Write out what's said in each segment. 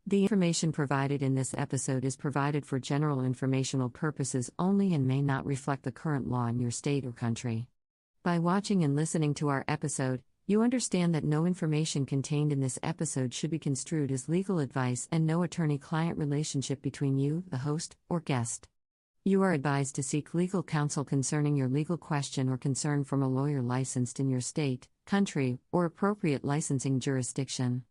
The information provided in this episode is provided for general informational purposes only and may not reflect the current law in your state or country. By watching and listening to our episode, you understand that no information contained in this episode should be construed as legal advice and no attorney-client relationship between you, the host, or guest. You are advised to seek legal counsel concerning your legal question or concern from a lawyer licensed in your state, country, or appropriate licensing jurisdiction.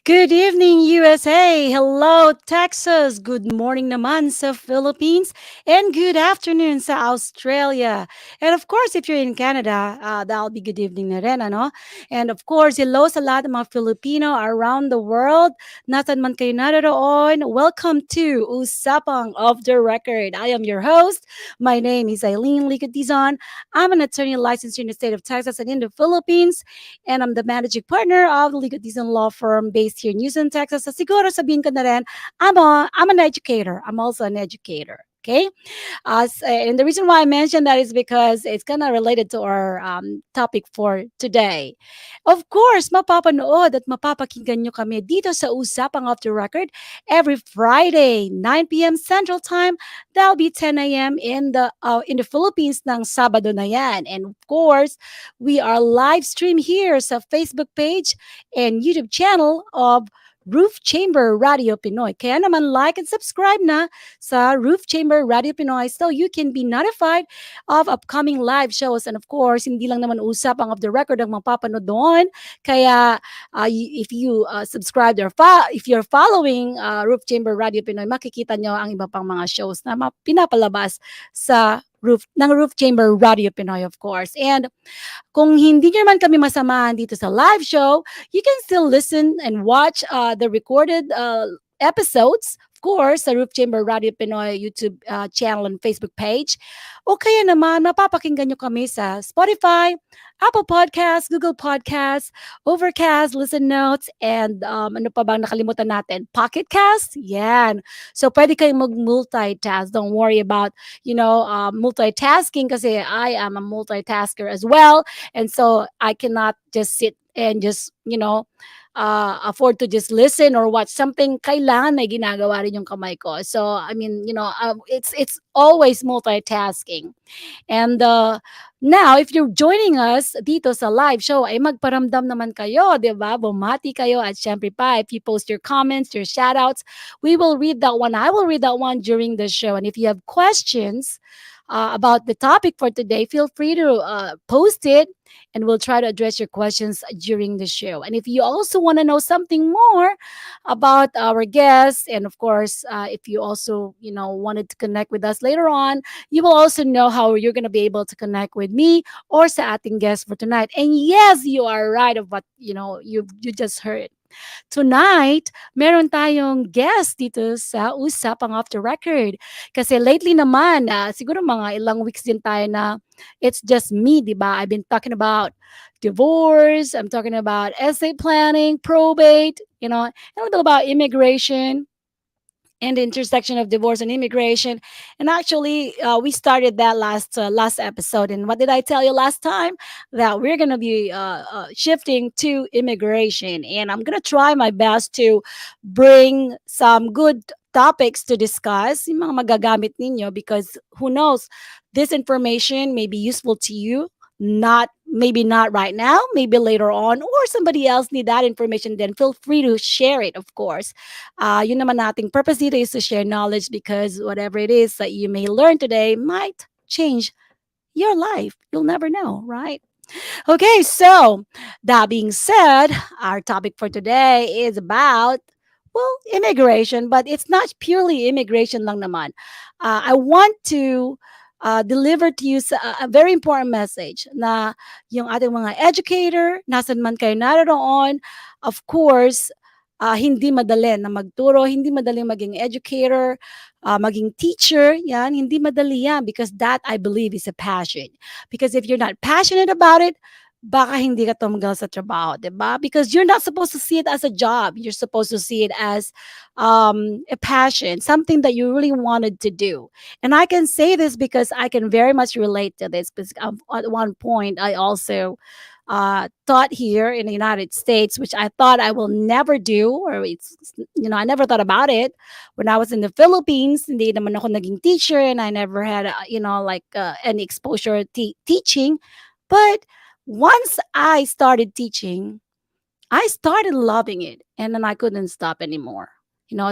Good evening, USA. Hello, Texas. Good morning naman sa Philippines. And good afternoon sa Australia. And of course, if you're in Canada, that'll be good evening na rin, ano? And of course, hello sa lahat ng mga Filipino around the world. Nasan man kayo naroon, welcome to Usapang OFF THE RECORD. I am your host. My name is Aileen, Ligot, Dizon. I'm an attorney licensed in the state of Texas and in the Philippines. And I'm the managing partner of the Ligot Dizon law firm based here in Houston, Texas. So siguro sabihin ko na rin, I'm an educator. I'm also an educator. Okay? And the reason why I mentioned that is because it's kind of related to our topic for today. Of course, mapapanood at mapapakinggan nyo kami dito sa Usapang Off the Record every Friday, 9 p.m. Central Time. That'll be 10 a.m. in the Philippines ng Sabado na yan. And of course, we are live stream here sa Facebook page and YouTube channel of Roof Chamber Radio Pinoy. Kaya naman like and subscribe na sa Roof Chamber Radio Pinoy so you can be notified of upcoming live shows. And of course, hindi lang naman usapang of the record ang mapapanood doon. Kaya if you subscribe or if you're following Roof Chamber Radio Pinoy, makikita nyo ang iba pang mga shows na pinapalabas sa Roof Chamber Radio Pinoy, of course. And kung hindi nyo naman kami masamahan dito sa live show, you can still listen and watch the recorded episodes, of course, sa Roof Chamber Radio Pinoy YouTube channel and Facebook page. O kaya naman, mapapakinggan nyo kami sa Spotify, Apple Podcasts, Google Podcasts, Overcast, Listen Notes, and ano pa bang nakalimutan natin? Pocket Cast? Yan. So, pwede kayong mag-multitask. Don't worry about, multitasking kasi I am a multitasker as well. And so, I cannot just sit and just, afford to just listen or watch something. Kailangan may ginagawa rin yung kamay ko. So, I mean, it's always multitasking. And now, if you're joining us dito sa live show, ay magparamdam naman kayo, di ba? Bumati kayo at syempre pa, if you post your comments, your shoutouts, we will read that one. I will read that one during the show. And if you have questions about the topic for today, feel free to post it and we'll try to address your questions during the show. And if you also want to know something more about our guests, and of course, if you also, wanted to connect with us later on, you will also know how you're going to be able to connect with me or sa ating guest for tonight. And yes, you are right of what, you just heard. Tonight, meron tayong guest dito sa Usapang Off the Record. Kasi lately naman, siguro mga ilang weeks din tayo na it's just me, di ba? I've been talking about divorce, I'm talking about estate planning, probate, and a little about immigration and the intersection of divorce and immigration. And actually, we started that last episode. And what did I tell you last time? That we're going to be shifting to immigration. And I'm going to try my best to bring some good topics to discuss, yung mga magagamit ninyo, because who knows, this information may be useful to you, maybe not right now, maybe later on, or somebody else need that information, then feel free to share it, of course. Yun naman nating purpose dito is to share knowledge, because whatever it is that you may learn today might change your life. You'll never know, right? Okay, so that being said, our topic for today is about, immigration, but it's not purely immigration lang naman. I want to deliver to you a very important message na yung ating mga educator, nasan man kayo naroon, of course, hindi madali na magturo, hindi madali maging educator, maging teacher, yan, hindi madali yan, because that, I believe, is a passion. Because if you're not passionate about it, baka hindi ka tumagal sa trabaho, 'di ba? Because you're not supposed to see it as a job. You're supposed to see it as a passion, something that you really wanted to do. And I can say this because I can very much relate to this. Because at one point, I also taught here in the United States, which I thought I will never do, or I never thought about it. When I was in the Philippines, hindi naman ako naging teacher, and I never had, any exposure teaching. But once I started teaching, I started loving it, and then I couldn't stop anymore.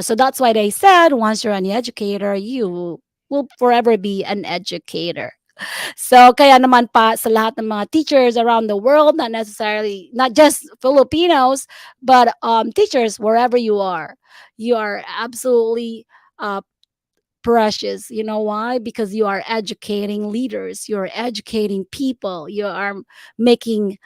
So that's why they said once you're an educator, you will forever be an educator. So kaya naman pa sa lahat ng mga teachers around the world, not just Filipinos, but teachers wherever you are absolutely uh, precious. You know why? Because you are educating leaders, you're educating people, you are making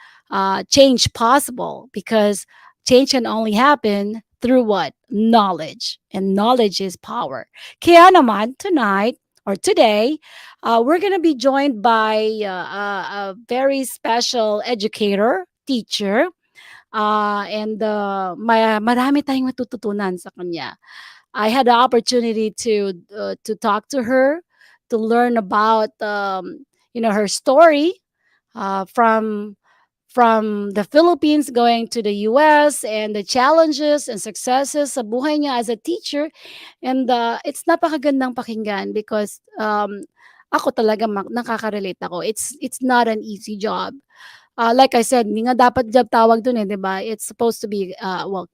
change possible, because change can only happen through what? Knowledge. And knowledge is power. Kaya naman, tonight or today, we're going to be joined by a very special educator, teacher, and marami tayong matututunan sa kanya. I had the opportunity to talk to her, to learn about her story, from the Philippines going to the US, and the challenges and successes sa buhay niya as a teacher. And it's napakagandang pakinggan, because ako talaga nakaka-relate ako. It's not an easy job. Like I said, hindi nga dapat job tawag dun, 'di ba? It's supposed to be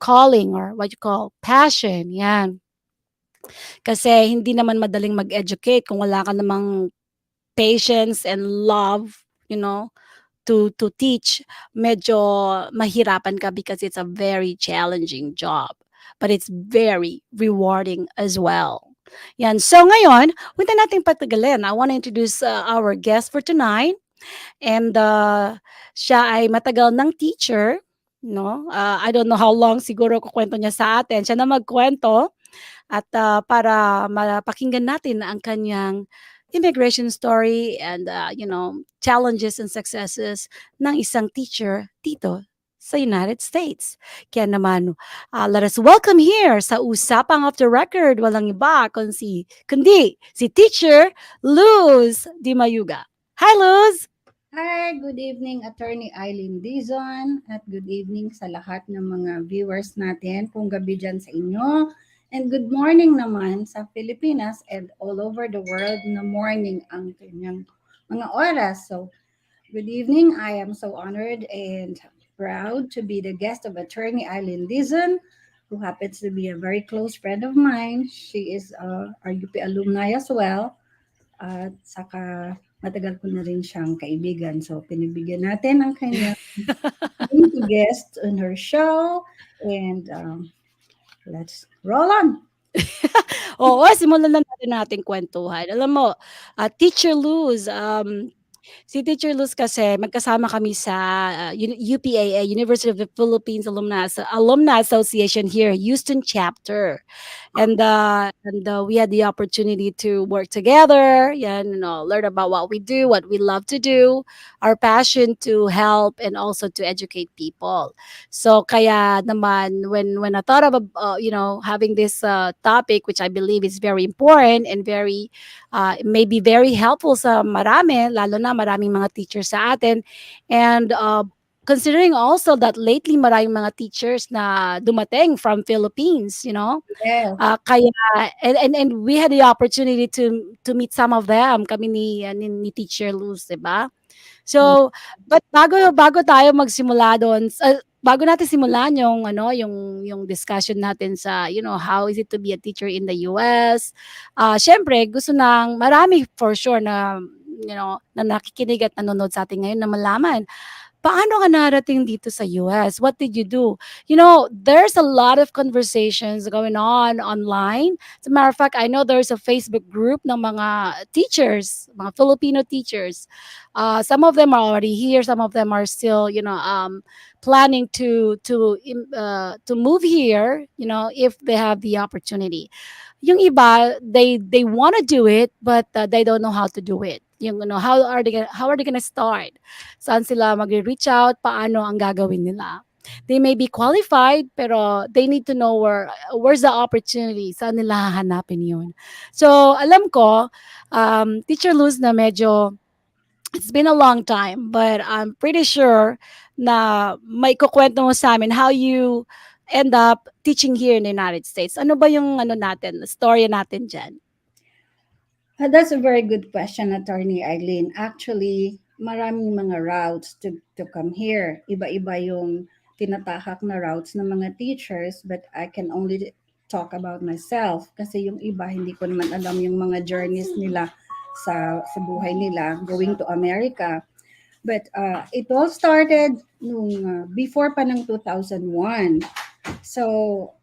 calling, or what you call passion. Yan. Kasi hindi naman madaling mag-educate kung wala ka namang patience and love, to teach. Medyo mahirapan ka, because it's a very challenging job. But it's very rewarding as well. Yan. So ngayon, huwag na nating patagalin. I want to introduce our guest for tonight. And siya ay matagal ng teacher. No? I don't know how long, siguro kukwento niya sa atin. Siya na magkwento. At para mapakinggan natin ang kanyang immigration story, and challenges and successes ng isang teacher dito sa United States. Kaya naman, let us welcome here sa Usapang Off the Record, walang iba kundi si Teacher Luz Di Mayuga. Hi, Luz! Hi, good evening, Attorney Aileen Dizon, at good evening sa lahat ng mga viewers natin. Kung gabi dyan sa inyo. And good morning naman sa Pilipinas and all over the world na morning ang kanyang mga oras. So, good evening. I am so honored and proud to be the guest of Attorney Aileen Dizon, who happens to be a very close friend of mine. She is our UP alumni as well. At saka matagal ko na rin siyang kaibigan. So, pinibigyan natin ang kanyang guest on her show. And let's roll on. Oo, simulan na natin ating kwentuhan. Alam mo, Teacher Luz, si Teacher Luz kasi magkasama kami sa UPAA, University of the Philippines Alumni Association here, Houston chapter. And we had the opportunity to work together, learn about what we do, what we love to do, our passion to help, and also to educate people. So kaya naman, when I thought of having this topic, which I believe is very important and very may be very helpful sa marami, lalo na maraming mga teachers sa atin, and considering also that lately maraming mga teachers na dumating from Philippines, Yes. kaya and we had the opportunity to meet some of them, kami ni Teacher Luz, 'di ba? So, but bago tayo magsimula doon, bago natin simulan yung discussion natin sa how is it to be a teacher in the US, syempre gusto ng marami for sure na na nakikinig at nanonood sa atin ngayon na malaman, paano ka narating dito sa US? What did you do? There's a lot of conversations going on online. As a matter of fact, I know there's a Facebook group ng mga teachers, mga Filipino teachers. Some of them are already here. Some of them are still, planning to move here, if they have the opportunity. Yung iba, they want to do it, but they don't know how to do it. Yung how are they gonna start? Saan sila magre-reach out? Paano ang gagawin nila? They may be qualified, pero they need to know where's the opportunity, saan nila hahanapin yun. So, alam ko, Teacher Luz, na medyo it's been a long time, but I'm pretty sure na may kukwento mo sa amin how you end up teaching here in the United States. Ano ba yung story natin dyan? That's a very good question, Attorney Aileen. Actually, maraming mga routes to come here. Iba-iba yung tinatahak na routes ng mga teachers, but I can only talk about myself kasi yung iba hindi ko naman alam yung mga journeys nila sa buhay nila going to America. But it all started before pa ng 2001. So,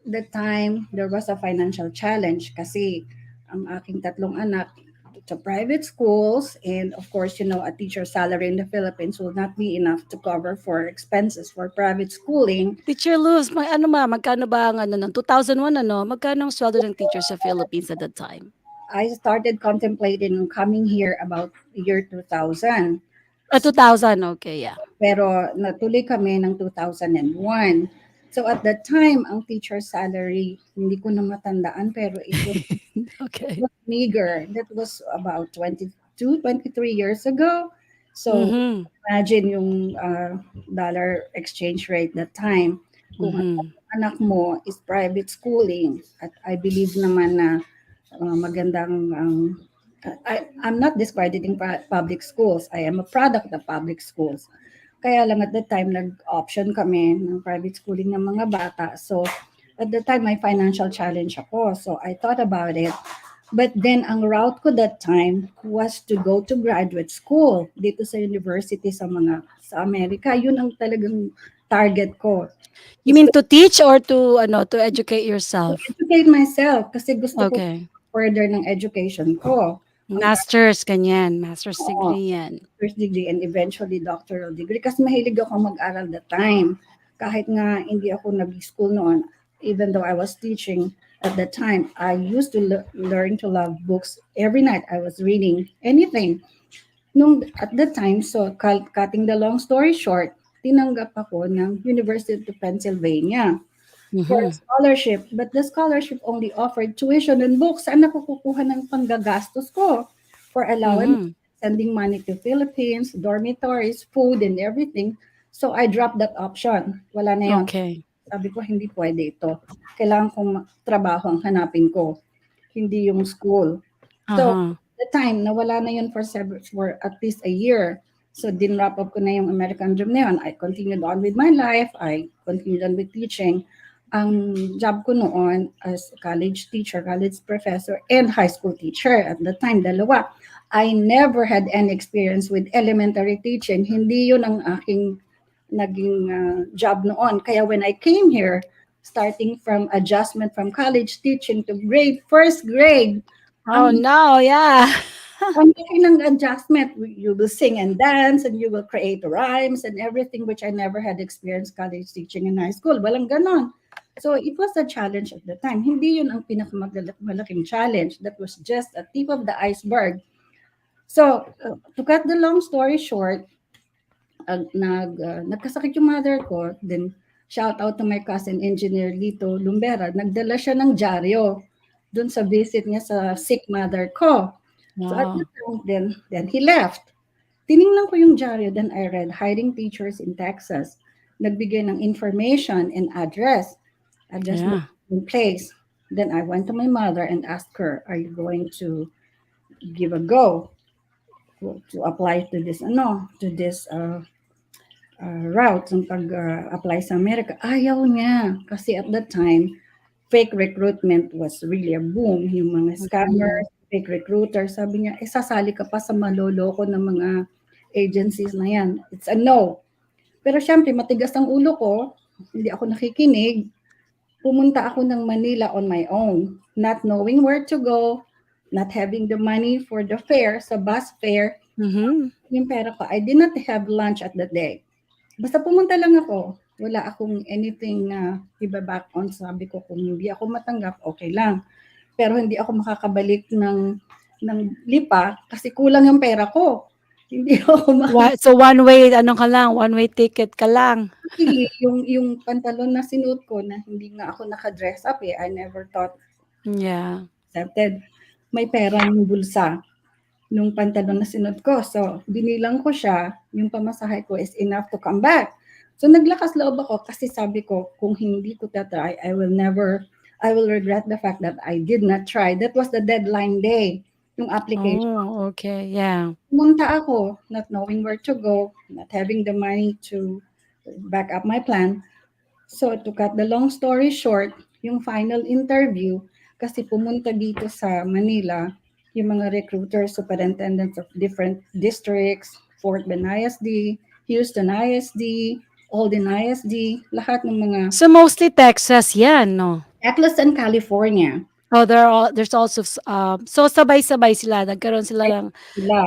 the time there was a financial challenge kasi ang aking tatlong anak to private schools, and of course, a teacher's salary in the Philippines will not be enough to cover for expenses for private schooling. Teacher Luz, magkano ba ang ng 2001, magkano ang sweldo ng teacher sa Philippines at that time? I started contemplating coming here about year 2000. 2000, okay, yeah. Pero natuloy kami ng 2001. So at that time, ang teacher salary, hindi ko na matandaan, pero it was, okay. it was meager. That was about 22, 23 years ago. So imagine yung dollar exchange rate that time. Kung ang anak mo is private schooling, at I believe naman na magandang I'm not discrediting public schools. I am a product of public schools. Kaya lang at that time, nag-option kami ng private schooling ng mga bata. So, at that time, may financial challenge ako. So, I thought about it. But then, ang route ko that time was to go to graduate school dito sa university sa Amerika. Yun ang talagang target ko. You mean to teach or to educate yourself? To educate myself kasi gusto ko further ng education ko. Master's, ganyan. Master's degree yan. Master's degree and eventually doctoral degree. Kasi mahilig ako mag-aral that time. Kahit nga hindi ako nag-school noon, even though I was teaching at that time, I used to learn to love books. Every night I was reading anything. At that time, so cutting the long story short, tinanggap ako ng University of Pennsylvania for a scholarship, but the scholarship only offered tuition and books. Saan ako kukuha ng panggagastos ko for allowance, sending money to Philippines, dormitories, food, and everything. So I dropped that option. Wala na yun. Okay. Sabi ko, hindi pwede ito. Kailangan kong trabaho ang hanapin ko, hindi yung school. So, the time, nawala na yun for at least a year. So, din-wrap up ko na yung American dream na yun. I continued on with my life. I continued on with teaching. Ang job ko noon as college teacher, college professor, and high school teacher at the time, dalawa. I never had any experience with elementary teaching. Hindi yun ang aking naging job noon. Kaya when I came here, starting from adjustment from college teaching to first grade. Oh, no, yeah. Ang laki ng adjustment. You will sing and dance and you will create rhymes and everything, which I never had experienced college teaching in high school. Walang ganon. So it was a challenge at the time. Hindi yun ang pinakamalaking challenge. That was just a tip of the iceberg. So to cut the long story short, nagkasakit yung mother ko. Then shout out to my cousin engineer Lito Lumbera. Nagdala siya ng dyaryo dun sa visit niya sa sick mother ko. Wow. So at the time, then he left. Tiningnan ko yung dyaryo, then I read Hiding Teachers in Texas. Nagbigay ng information and address in place. Then I went to my mother and asked her, are you going to give a go to apply to this route ng pag-apply sa Amerika? Ayaw niya kasi at that time fake recruitment was really a boom. Yung mga scammers, fake recruiters, sabi niya, sasali ka pa sa maloloko ng mga agencies na yan. It's a no. Pero syempre, matigas ang ulo ko, hindi ako nakikinig. Pumunta ako ng Manila on my own, not knowing where to go, not having the money for the fare, sa bus fare. Yung pera ko, I did not have lunch at that day. Basta pumunta lang ako. Wala akong anything na iba-back on. Sabi ko, kung hindi ako matanggap, okay lang. Pero hindi ako makakabalik ng ng lipa kasi kulang yung pera ko. Hindi ako So one way, ano ka lang, one way ticket ka lang. Actually, yung pantalon na sinuot ko na hindi nga ako naka-dress up I never thought Yeah. accepted. May pera yung bulsa nung pantalon na sinuot ko. So, binilang ko siya, yung pamasahe ko is enough to come back. So, naglakas loob ako kasi sabi ko, kung hindi ko tatry, I will regret the fact that I did not try. That was the deadline day, yung application. Oh, okay. Yeah. Pumunta ako, not knowing where to go, not having the money to back up my plan. So, to cut the long story short, yung final interview, kasi pumunta dito sa Manila, yung mga recruiters, superintendents of different districts, Fort Bend ISD, Houston ISD, Alden ISD, lahat ng mga So mostly Texas yan, no? Atlas and California. Oh, there's also so sabay-sabay sila, nagkaroon sila ng Sila.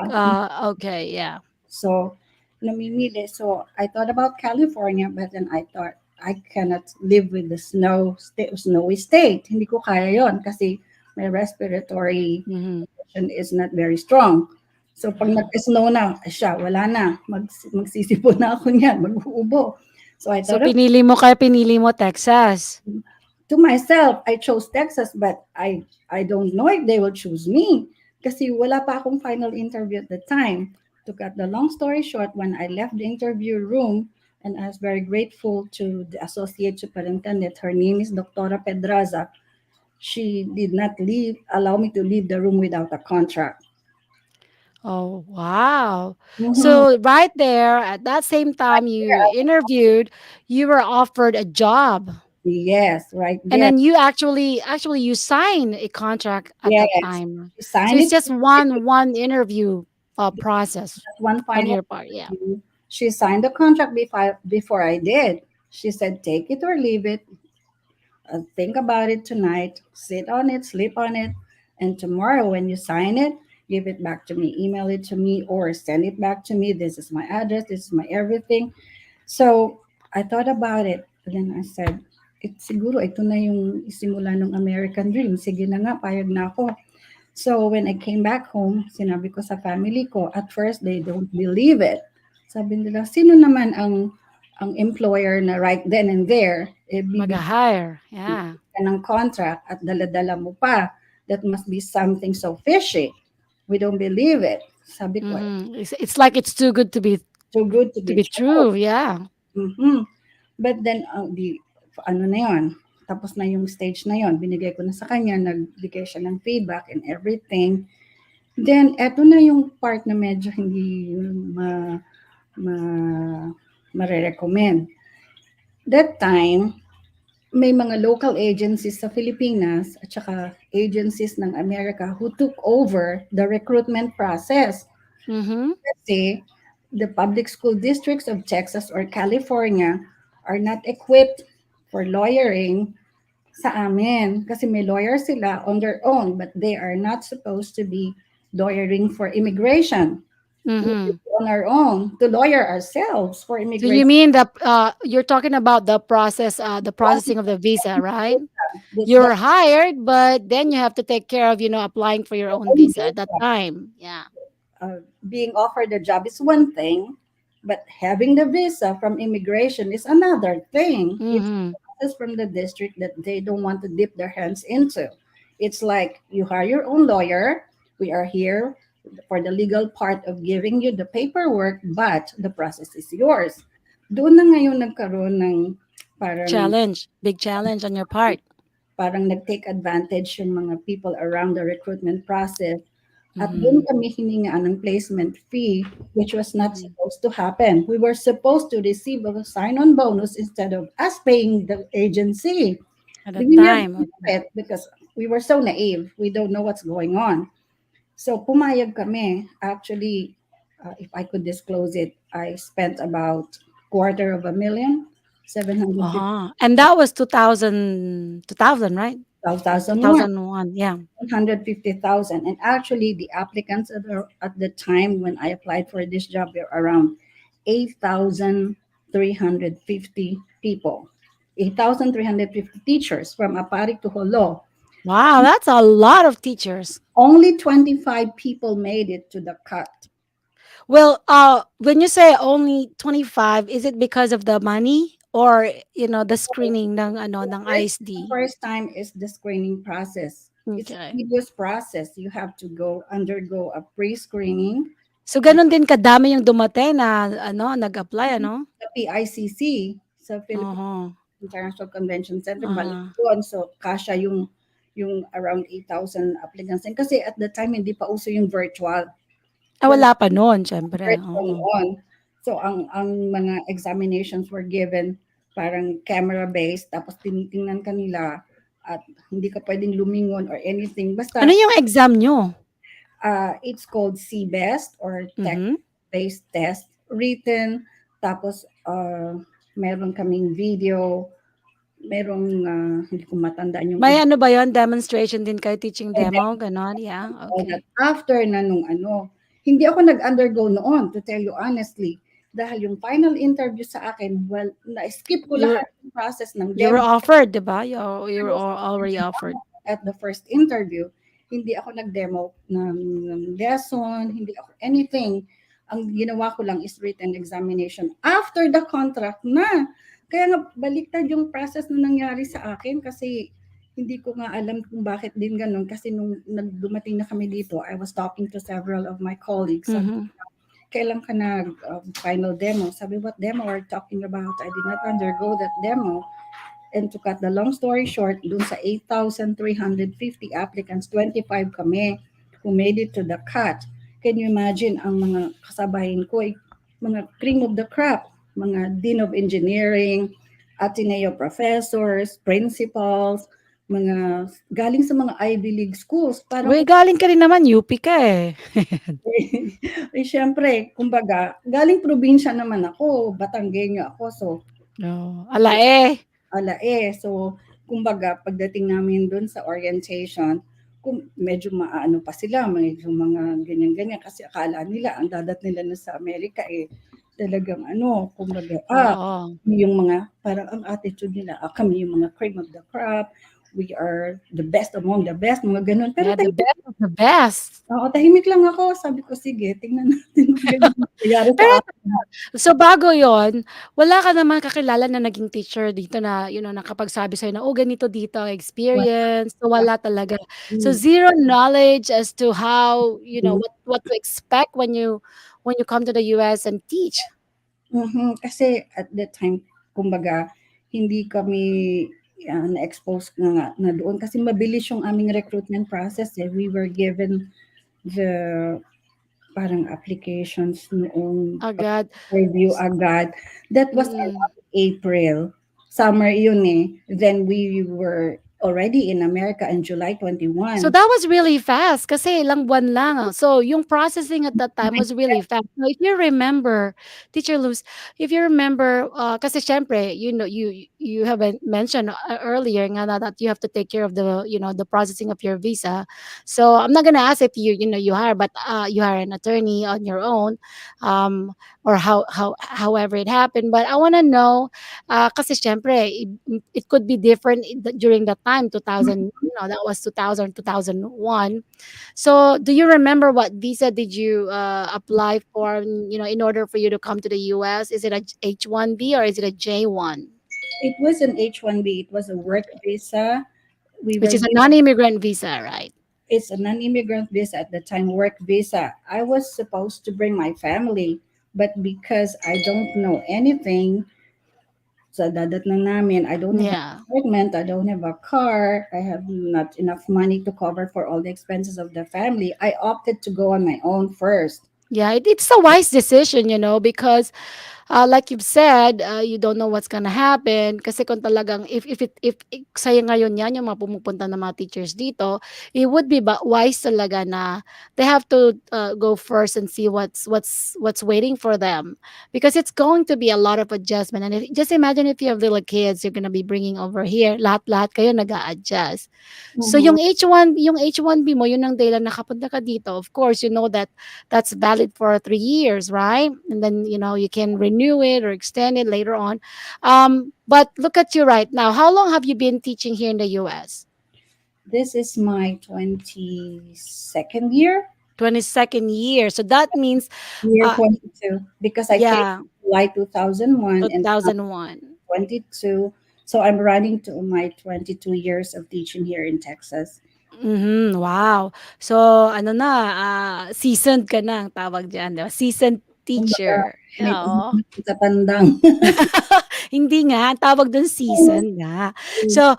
okay, yeah. So, namimili. So, I thought about California, but then I thought, I cannot live with the snowy state. Hindi ko kaya yon kasi my respiratory condition is not very strong. So, pag nag-snow na, siya, wala na. Magsisipon na ako niyan, mag-uubo. So, I thought, pinili mo Texas. to myself, I chose Texas, but I don't know if they will choose me. Kasi wala pa akong final interview at the time. To cut the long story short, when I left the interview room, and I was very grateful to the associate superintendent, her name is Dr. Pedraza. She did not allow me to leave the room without a contract. Oh, wow. So right there, at that same time you interviewed, you were offered a job. Yes, right there. And then you actually you signed a contract at that time. So it's just one interview process. One final on your part, yeah. She signed the contract before I did. She said, take it or leave it. Think about it tonight. Sit on it, sleep on it. And tomorrow when you sign it, give it back to me. Email it to me or send it back to me. This is my address. This is my everything. So I thought about it. And then I said, siguro ito na yung isimula ng American dream. Sige na nga, payag na ako. So when I came back home, sinabi ko sa family ko, at first they don't believe it. Sabi nila, sino naman ang employer na right then and there mag-hire, yeah, ng contract at dala-dala mo pa? That must be something so fishy. We don't believe it. Sabi ko, it's like it's too good to be true, yeah. But then ano na yon, tapos na yung stage na yon, binigay ko na sa kanya, nagbigay siya ng feedback and everything. Then eto na yung part na medyo hindi ma-recommend. That time, may mga local agencies sa Pilipinas at saka agencies ng Amerika who took over the recruitment process. Kasi the public school districts of Texas or California are not equipped for lawyering sa amin. Kasi may lawyers sila on their own, but they are not supposed to be lawyering for immigration. On our own to lawyer ourselves for immigration. So you mean that you're talking about the processing of the visa, right? You're hired, but then you have to take care of, applying for your own visa at that time. Yeah. Being offered a job is one thing, but having the visa from immigration is another thing. It's a process from the district that they don't want to dip their hands into. It's like you hire your own lawyer. We are here for the legal part of giving you the paperwork, but the process is yours. Doon na ngayon nagkaroon ng parang big challenge on your part. Parang nag-take advantage yung mga people around the recruitment process. At doon kami hiningaan ng placement fee, which was not supposed to happen. We were supposed to receive a sign-on bonus instead of us paying the agency. At the time. Because we were so naive. We don't know what's going on. So pumayag kami. Actually, if I could disclose it, I spent about $250,000, $750,000. And that was 2000, right? 2001, yeah. $150,000. And actually, the applicants at the time when I applied for this job were around 8,350 people. 8,350 teachers from Apari to Holo. Wow, that's a lot of teachers. Only 25 people made it to the cut. Well, when you say only 25, is it because of the money or the screening ng ng The ISD? first time is the screening process. It's a Okay. tedious process. You have to go undergo a pre-screening. So ganun din kadami yung dumating na nag-apply The PICC sa Philippine Uh-huh. International Convention Center, balik Uh-huh. doon. So, kasha yung around 8,000 applicants. And kasi at the time, hindi pa uso yung virtual. Wala Wala pa noon, syempre. virtual Oo. noon. So, ang mga examinations were given parang camera-based, tapos tinitingnan kanila at hindi ka pwedeng lumingon or anything. Ano Basta, yung exam nyo? it's called CBEST or Mhm. text-based test, written, tapos meron kaming video, merong, hindi ko matandaan yung May ano ba yon demonstration din kayo, teaching demo, ganon? Yeah, all that. okay. After na nung hindi ako nag-undergo noon, to tell you honestly. Dahil yung final interview sa akin, well, na-skip ko You lahat ng process ng you were demo. offered, 'di ba? You I were was already offered. at the first interview, hindi ako nag-demo ng lesson, hindi ako anything. Ang ginawa ko lang is written examination after the contract na. Kaya nga baliktad yung process na nangyari sa akin kasi hindi ko nga alam kung bakit din ganun kasi nung nagdumating na kami dito, I was talking to several of my colleagues. Sabi, Mhm. kailan ka nag final demo? Sabi, what demo are you talking about? I did not undergo that demo. And to cut the long story short, dun sa 8,350 applicants, 25 kami who made it to the cut. Can you imagine ang mga kasabayan ko, mga cream of the crop, mga dean of engineering, Ateneo professors, principals, mga galing sa mga Ivy League schools. Parang, Uy, galing ka rin naman, UP ka eh. eh, syempre, kumbaga, galing probinsya naman ako, Batanggenyo ako, so Oh, ala eh. So, kumbaga, pagdating namin doon sa orientation, kung medyo maano pa sila, medyo mga ganyan-ganyan, kasi akala nila, ang dadat nila na sa Amerika, talagang kumbaga, Oo. yung mga, parang ang attitude nila, kami yung mga cream of the crop, we are the best among the best, mga ganun. Pero Yeah, the best of the best. tahimik lang ako. Sabi ko, sige, tingnan natin kung ganun nangyayari Pero sa akin. so bago yon, wala ka naman kakilala na naging teacher dito na, nakapagsabi sa'yo na, "Oh, ganito dito ang experience." So wala talaga. So Mm. zero knowledge as to how, Mm. what to expect when you come to the US and teach. Kasi at that time, kumbaga, hindi kami na-expose nga na doon kasi mabilis yung aming recruitment process. We were given the parang applications noong Agad. review agad. That was Mm. around April. Summer yun eh. Then we were already in America in July So 21. that was really fast kasi ilang buwan lang. So yung processing at that time was really fast. Now if you remember, Teacher Luz, if you remember, kasi siyempre, you have mentioned earlier nga na that you have to take care of the processing of your visa. So I'm not gonna ask if you hire, but you hire an attorney on your own, or however it happened. But I wanna know, kasi siyempre, it could be different during that time, 2000, that was 2000, 2001. So, do you remember what visa did you apply for, in order for you to come to the US? Is it a H-1B or is it a J-1? It was an H-1B. It was a work visa. We Which were is a non-immigrant visa, right? It's a non-immigrant visa at the time, work visa. I was supposed to bring my family, but because I don't know anything, sa dadat na namin, I don't have an Yeah. apartment, I don't have a car, I have not enough money to cover for all the expenses of the family. I opted to go on my own first. Yeah, it's a wise decision, because like you've said, you don't know what's gonna happen kasi kung talagang if sa'yo ngayon 'yan yung mga pumupunta na mga teachers dito, it would be wise talaga na they have to go first and see what's waiting for them because it's going to be a lot of adjustment and just imagine if you have little kids you're gonna be bringing over here, lahat-lahat kayo nag-a-adjust. So Mhm. yung H1B mo yun ang dahilan nakapunta ka dito. Of course, you know that that's valid for 3 years, right? And then you can renew it or extend it later on. But look at you right now. How long have you been teaching here in the US? This is my 22nd year, 22nd year. So that means, year uh, 22, because I came yeah, in July 2001 and now 2001. 22. So I'm running to my 22 years of teaching here in Texas. Mhm, wow. So ano na, seasoned ka na ang tawag diyan, 'di ba? Seasoned Kumbaga, teacher, may oo. panahon sa tandang. Hindi nga, ang tawag dun season nga. So,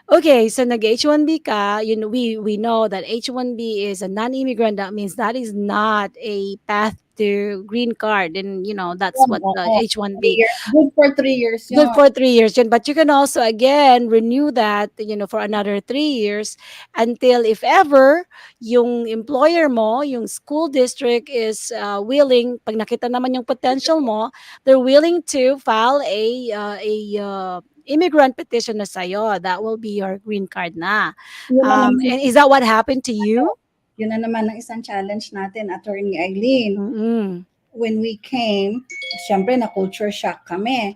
okay, so nag-H-1B ka, we know that H-1B is a non-immigrant. That means that is not a path to green card, and that's what the Oo, 3 H-1B. years. Good for 3 years Good yun. for 3 years yun, but you can also again renew that, for another 3 years until if ever yung employer mo, yung school district is willing, pag nakita naman yung potential mo, they're willing to file immigrant petition na sa'yo. That will be your green card na. Yun na naman, And is that what happened to you? yun na naman ang isang challenge natin, Attorney Aileen. Mm-mm. When we came, syempre na culture shock kami.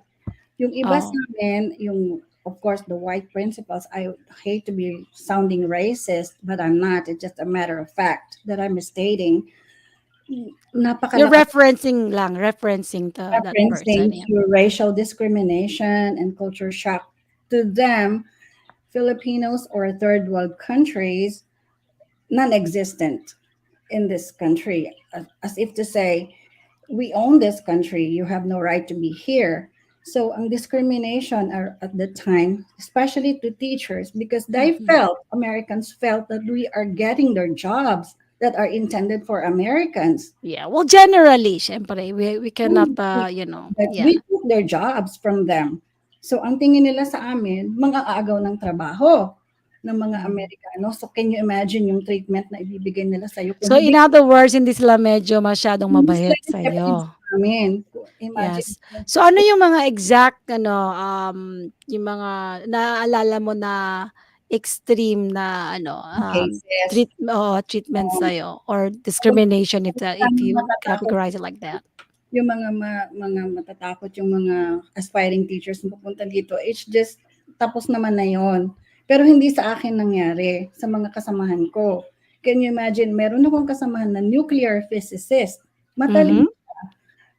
Yung iba sa Oh, amin, yung of course the white principals, I hate to be sounding racist, but I'm not. It's just a matter of fact that I'm stating. you're Napakalakas referencing to that person. referencing Yeah. to racial discrimination and culture shock. To them, Filipinos or third world countries, non-existent in this country, as if to say, we own this country, you have no right to be here. So ang discrimination at the time, especially to teachers, because Mhm. Americans felt that we are getting their jobs that are intended for Americans. Yeah, well, generally, syempre, we cannot, That yeah. we took their jobs from them. So ang tingin nila sa amin, mga aagaw ng trabaho ng mga Mhm. Amerikano. So can you imagine yung treatment na ibibigay nila sa'yo kung So, in hindi other words, hindi sila medyo masyadong hindi sila mabait receptive sa'yo. sa amin. Imagine, Yes. So, ano yung mga exact, yung mga naaalala mo na extreme na, cases. treatment Um, sa'yo or discrimination if Ang you matatakot categorize it like that? yung mga matatakot yung mga aspiring teachers na pupunta dito, it's just tapos naman na yon. Pero hindi sa akin nangyari, sa mga kasamahan ko. Can you imagine, meron akong kasamahan na nuclear physicist. Matalim, Mhm.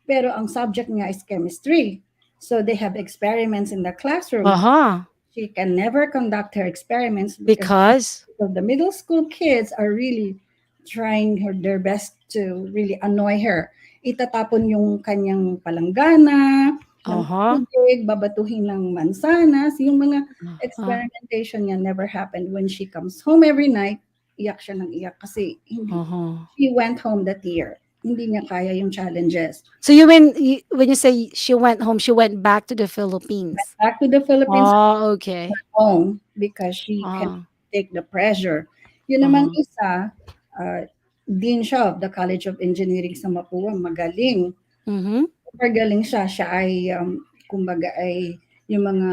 pero ang subject niya is chemistry. So they have experiments in the classroom. Uh-huh. She can never conduct her experiments because Because? the middle school kids are really trying their best to really annoy her. Itatapon yung kanyang palanggana ng Uh-huh. tubig, babatuhin ng mansanas. Yung mga Uh-huh. experimentation niya never happened. When she comes home every night, iyak siya ng iyak kasi Uh-huh. she went home that year. Hindi niya kaya yung challenges. So, when you say she went home, she went back to the Philippines? Back to the Philippines Oh, okay. home because she can Ah, take the pressure. Yun namang uh-huh. isa, dean siya of the College of Engineering sa Mapua, magaling. Mhm. Super galing siya. Siya ay, kumbaga ay, yung mga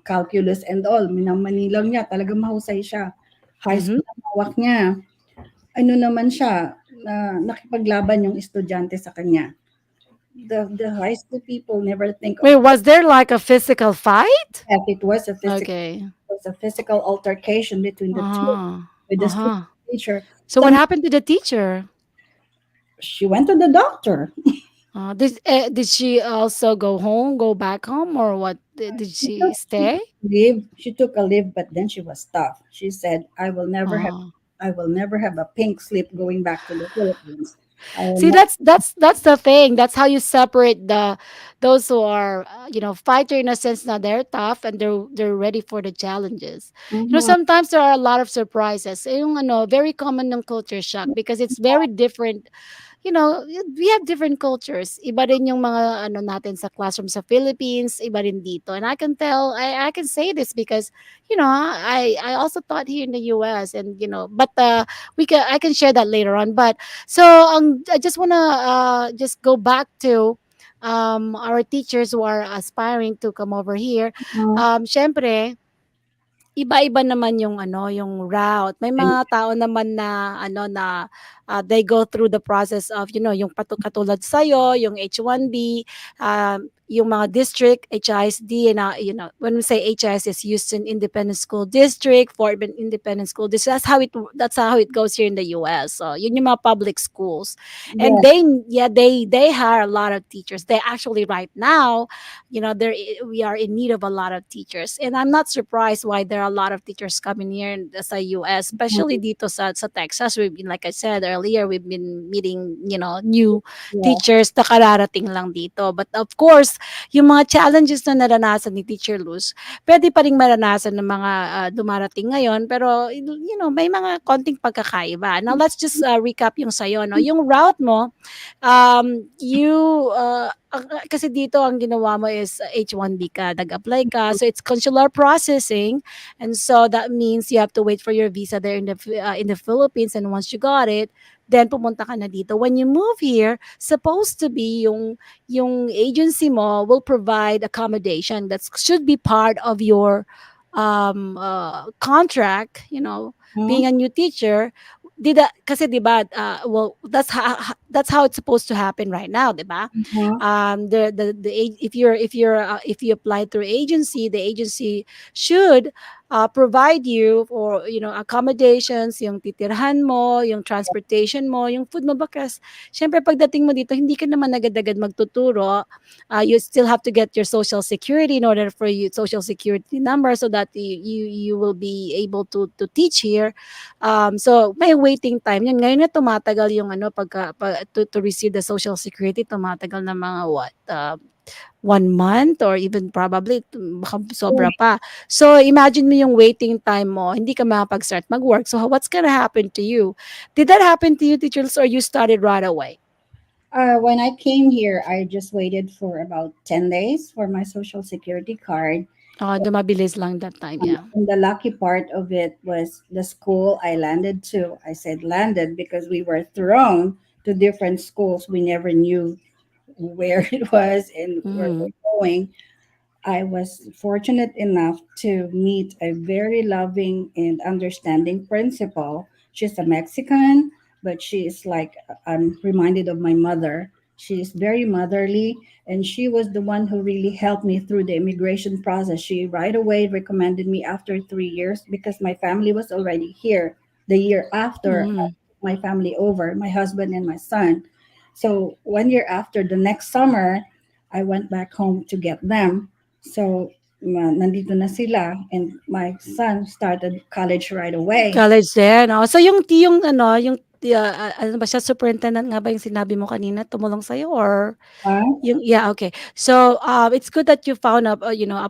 calculus and all, minamanilang niya, talagang mahusay siya. High Mhm. school ang hawak niya. Ano naman siya, nakipaglaban yung estudyante sa kanya. The high school people never think of Wait, was there like a physical fight? that. It was Okay. a physical altercation between the two Uh-huh. with the student Uh-huh. teacher. So what happened to the teacher? She went to the doctor. Did she also go back home, or what? Did She she took, she stay? took leave. She took a leave, but then she was tough. She said, Uh-huh. I will never have a pink slip going back to the Philippines. I will See, never. that's the thing. That's how you separate those who are, fighter in a sense. Now they're tough and they're ready for the challenges. Mhm. Sometimes there are a lot of surprises. Yung very common ng culture shock because it's very different. We have different cultures. Iba rin yung mga natin sa classroom sa Philippines, iba rin dito. And I can tell, I can say this because, I also taught here in the US, and but I can share that later on. But so I just wanna just go back to our teachers who are aspiring to come over here. Mhm. Syempre, iba-iba naman yung ano, yung route. May And mga tao naman na ano na they go through the process of, yung katulad sa'yo, yung H1B, yung mga district, HISD, and when we say HIS is Houston Independent School District, Fort Bend Independent School District. That's how it goes here in the US. So yun yung mga public schools, and yes, they hire a lot of teachers. They actually right now, we are in need of a lot of teachers, and I'm not surprised why there are a lot of teachers coming here in sa US, especially dito sa Texas. We've been, like I said earlier, we've been meeting, new yes, teachers na kararating lang dito. But of course, yung mga challenges na naranasan ni Teacher Luz, pwede pa ring maranasan ng mga dumarating ngayon, pero may mga konting pagkakaiba. Now let's just recap yung sayo, no? Yung route mo, kasi dito ang ginawa mo is H1B ka, nag-apply ka, so it's consular processing, and so that means you have to wait for your visa there in the Philippines, and once you got it, then pumunta ka na dito. When you move here, supposed to be yung agency mo will provide accommodation that should be part of your contract, being mhm, a new teacher. Kasi 'di ba, well, that's how it's supposed to happen right now, 'di ba? mhm, If you apply through agency, the agency should provide you for, accommodations, yung titirhan mo, yung transportation mo, yung food mo, because syempre pagdating mo dito hindi ka naman agad-agad magtuturo. You still have to get your social security in order for you social security number, so that you will be able to teach here. So may waiting time yun. Ngayon na tumatagal yung to receive the social security, tumatagal na mga what, 1 month, or even probably baka sobra pa. So imagine mo yung waiting time mo, hindi ka makapag-start mag-work. So what's gonna happen to you? Did that happen to you, teachers, or you started right away? When I came here, I just waited for about 10 days for my social security card. Mabilis lang that time, yeah. And the lucky part of it was the school I landed to. I said landed because we were thrown to different schools. We never knew where it was and where Mm. we're going. I was fortunate enough to meet a very loving and understanding principal. She's a Mexican, but she is like, I'm reminded of my mother. She is very motherly, and she was the one who really helped me through the immigration process. She right away recommended me after 3 years because my family was already here the year after I Mm. took my family over, my husband and my son. So 1 year after, the next summer, I went back home to get them. So, nandito na sila, and my son started college right away. College din, oh. So yung ano ba siya, superintendent nga ba yung sinabi mo kanina, tumulong sa'yo, or Ah, yeah, okay. So, it's good that you found a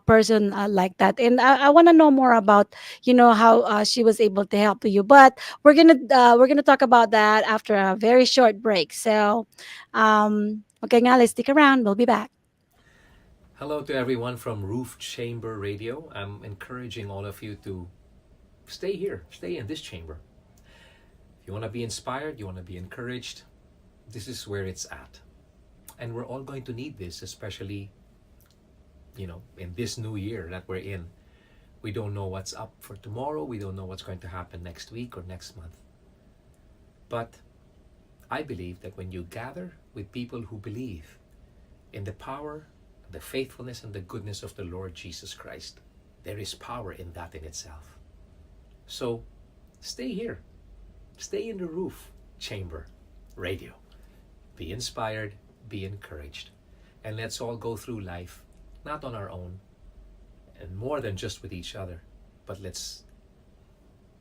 person like that, and I want to know more about, how she was able to help you. But we're gonna talk about that after a very short break. So, okay, nga, let's stick around. We'll be back. Hello to everyone from Roof Chamber Radio. I'm encouraging all of you to stay here, stay in this chamber. If you want to be inspired, you want to be encouraged, this is where it's at. And we're all going to need this, especially, in this new year that we're in. We don't know what's up for tomorrow. We don't know what's going to happen next week or next month. But I believe that when you gather with people who believe in the power, the faithfulness, and the goodness of the Lord Jesus Christ, there is power in that in itself. So stay here. Stay in the Roof Chamber Radio. Be inspired, be encouraged, and let's all go through life not on our own and more than just with each other, but let's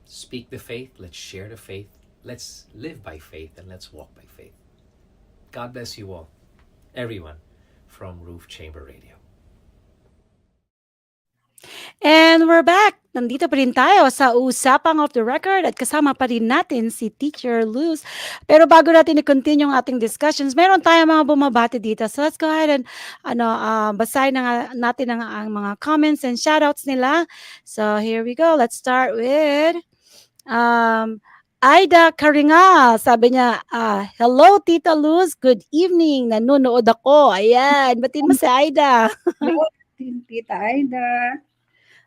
speak the faith, let's share the faith, let's live by faith, and let's walk by faith. God bless you all, everyone from Roof Chamber Radio. And we're back. Nandito pa rin tayo sa Usapang Off the Record, at kasama pa rin natin si Teacher Luz. Pero bago natin i-continue ang ating discussions, meron tayong mga bumabati dito. So let's go ahead and basahin natin ang mga comments and shoutouts nila. So here we go. Let's start with Aida Karingal. Sabi niya, hello Tita Luz, good evening. Nanonood ako. Ayan, batiin mo si Aida. hello, Tita Aida.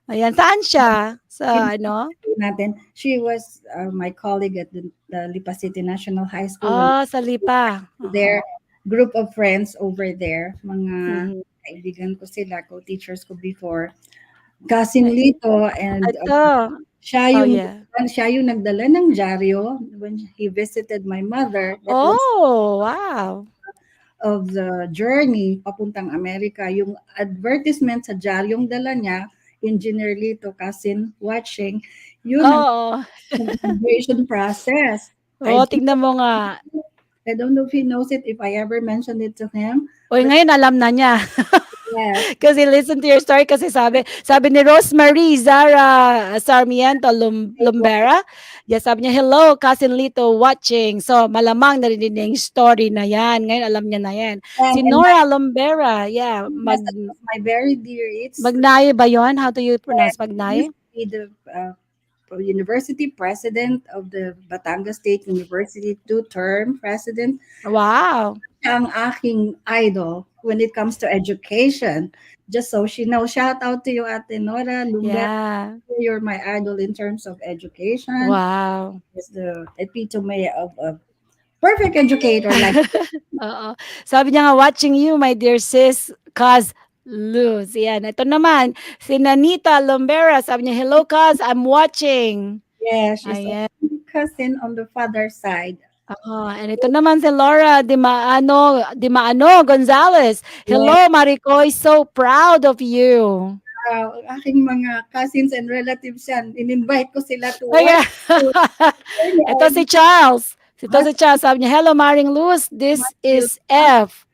Ayan, saan siya? Sa ano? natin. She was my colleague at the Lipa City National High School when Oh, sa Lipa. their group of friends over there. Mga Mhm. kaibigan ko sila, co-teachers ko before. Cousin Lito and Ito. siya Oh, yung yeah. siya yung nagdala ng dyaryo when he visited my mother. That was Oh, wow. of the journey papuntang Amerika. Yung advertisement sa dyaryong dala niya, Engineer Lito, cousin watching, yun ang Oo. immigration process. I Oo, tignan mo nga. I don't know if he knows it, if I ever mentioned it to him. Uy, But ngayon alam na niya. yes, Kasi listen to your story kasi sabi ni Rosemary Zara Sarmiento Lumbera, yeah, sabi niya, hello, cousin Lito watching. So, malamang narinig niya yung story na yan. Ngayon alam niya na yan. Si and Nora Lumbera, yeah, yes, that was my very dear. It's Magnaye ba yon? How do you pronounce he used Magnaye? to be the university president of the Batangas State University, two-term president. Wow. Siya ang aking idol when it comes to education. Just so she knows, shout out to you, Ate Nora Lumber. Yeah. You're my idol in terms of education. Wow. Is the epitome of a perfect educator like Oo. Sabi niya nga, watching you, my dear sis, cause Luz. Yan. Ito naman, si Nanita Lombera. Sabi niya, hello, cause I'm watching. yeah, she's a Ayan. cousin on the father's side. And ito naman si Laura Dimaano Gonzalez. Yeah. Hello, Maricoy. So proud of you. Aking mga cousins and relatives yan. In-invite ko sila to Ayan. watch. To Ito si Charles. Ito si Charles. Sabi niya, hello, Maring Luz. This is F.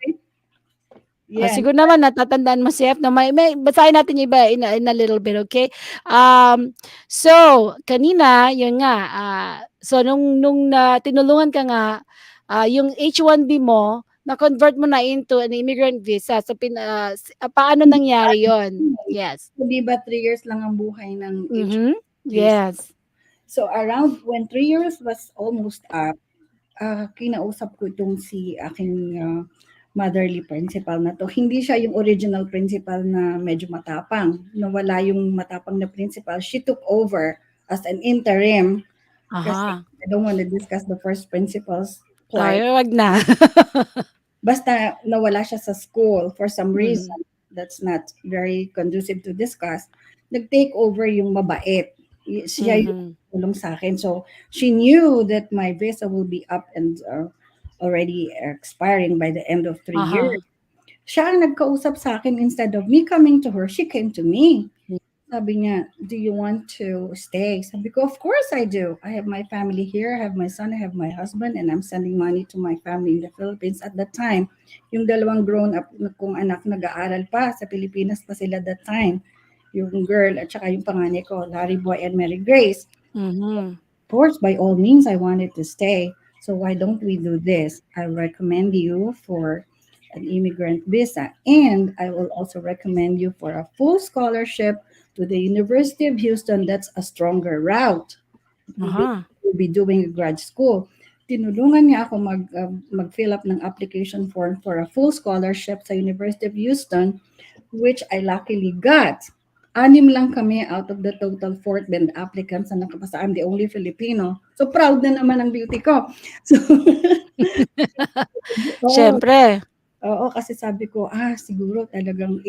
Yan. Siguro naman natatandaan mo si F na may basahin natin yung iba in a little bit, okay? So, kanina, yun nga, so nung tinulungan ka nga, yung H-1B mo, na-convert mo na into an immigrant visa. So, paano nangyari yon? Yes. So, di ba 3 years lang ang buhay ng Mm-hmm. visa? Yes. So, around when 3 years was almost up, kinausap ko itong si aking motherly principal na to. Hindi siya yung original principal na medyo matapang. Nawala yung matapang na principal. She took over as an interim kasi Aha. I don't want to discuss the first principal's Ay, plight. wag na. Basta nawala siya sa school for some reason Mm. that's not very conducive to discuss. Nag-take over yung mabait. Siya yung tulong sa akin. So, she knew that my visa will be up and already expiring by the end of 3 years. Aha. Siya ang nagkausap sa akin instead of me coming to her, she came to me. Sabi niya, do you want to stay? Sabi ko, of course I do. I have my family here. I have my son. I have my husband. And I'm sending money to my family in the Philippines at that time. Yung dalawang grown up kong anak nag-aaral pa. Sa Pilipinas pa sila that time. Yung girl at saka yung panganay ko, Larry Boy and Mary Grace. Mm-hmm. Of course, by all means, I wanted to stay. So why don't we do this? I recommend you for an immigrant visa. And I will also recommend you for a full scholarship to the University of Houston. That's a stronger route. You'll be doing a grad school. Tinulungan niya ako mag-fill up ng application form for a full scholarship sa University of Houston, which I luckily got. 6 lang kami out of the total 4th band applicants na nakapasa. I'm the only Filipino. So proud na naman ang beauty ko. So, Siyempre. Oo, kasi sabi ko, siguro talagang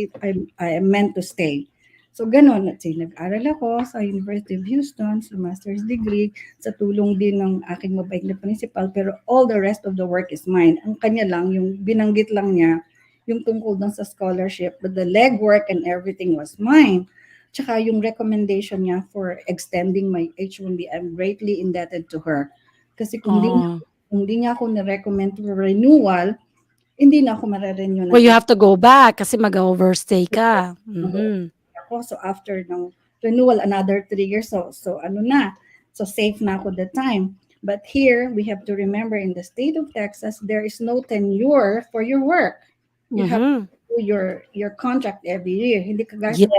I am meant to stay. So, ganun. Nag-aral ako sa University of Houston, sa master's degree, sa tulong din ng aking mabait na principal, pero all the rest of the work is mine. Ang kanya lang, yung binanggit lang niya, yung tungkol dun sa scholarship, but the legwork and everything was mine. Tsaka yung recommendation niya for extending my H-1B, I'm greatly indebted to her. Kasi kung di niya ako na-recommend for renewal, hindi na ako mare-renew. Well, you have to go back kasi mag-overstay ka. So after ng renewal, another 3 years. So ano na? So safe na ako that time. But here, we have to remember in the state of Texas, there is no tenure for your work. You have to do your contract every year. Hindi kagaya Yes,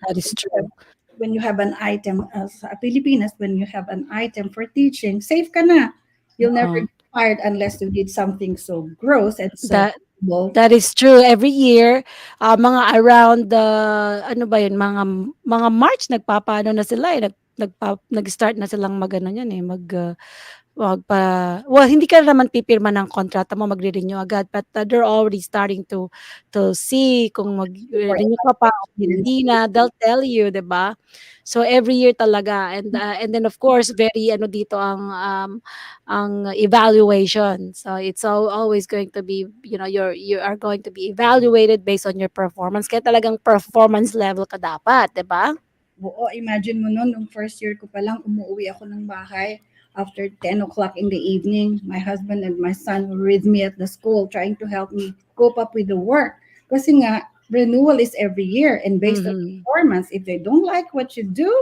that is true. when you have an item sa Pilipinas, when you have an item for teaching, safe ka na. You'll never get fired unless you did something so gross and so Well, That is true. Every year, mga around the ano ba 'yun, mga March nagpapaano na sila, eh, nag-start na silang mag-ano niyan, eh, well, hindi ka naman pipirma ng kontrata mo, magre-renew agad, but, they're already starting to see kung for mag-renew ka pa o evaluation. hindi na, they'll tell you, 'di ba? So, every year talaga and then of course very ano dito ang evaluation. So, it's always going to be, you are going to be evaluated based on your performance, kaya talagang performance level ka dapat, 'di ba? Oo, imagine mo nun, nung first year ko pa lang, umuwi ako ng bahay after 10 o'clock in the evening. My husband and my son were with me at the school trying to help me cope up with the work. Kasi nga, renewal is every year and based on Mhm. performance. If they don't like what you do,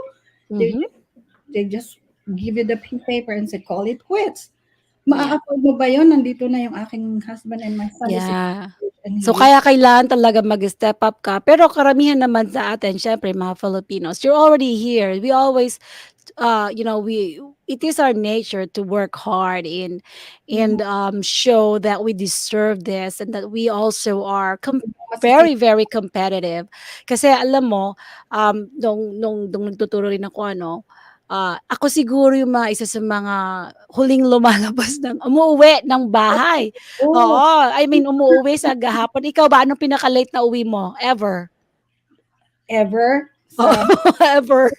they Mhm. they just give you the paper and say, call it quits. Yeah. Maa-afford mo ba yun? Nandito na yung aking husband and my son is in Yeah. college and So, he kaya kailangan talaga mag-step up ka. Pero karamihan naman sa atin siyempre mga Filipinos, you're already here. We always, it is our nature to work hard and show that we deserve this and that we also are masisip. very, very competitive. Kasi alam mo, nung nagtuturo rin ako ako siguro yung isa sa mga huling lumalabas ng umuuwi ng bahay. Oh, Oo, I mean umuuwi sa gahapon. Ikaw ba, anong pinaka-late na uwi mo ever? ever Oo, sa ever?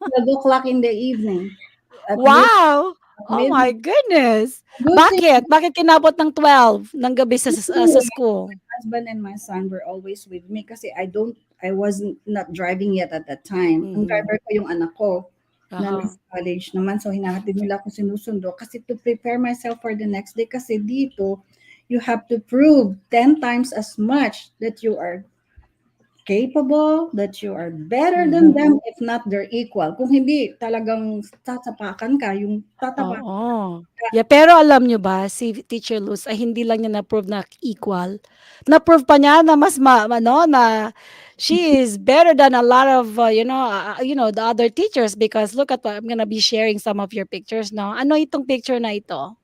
12 o'clock in the evening. At Wow! Oh my midnight. goodness! Good thing Bakit? Bakit kinabot ng 12 ng gabi sa school? husband and my son were always with me kasi I wasn't not driving yet at that time. Ang Mhm. driver ko yung anak ko na Oo. nasa college naman. So hinahatid nila ako sinusundo kasi to prepare myself for the next day kasi dito you have to prove 10 times as much that you are capable, that you are better than Mhm. them, if not they're equal. Kung hindi, talagang tatapakan ka, yung tatapakan Oo. ka. Yeah, pero alam niyo ba si Teacher Luz ay hindi lang niya na-prove na equal, na-prove pa niya na mas ano, na she is better than a lot of, the other teachers because look at what I'm gonna be sharing some of your pictures now. Ano itong picture na ito?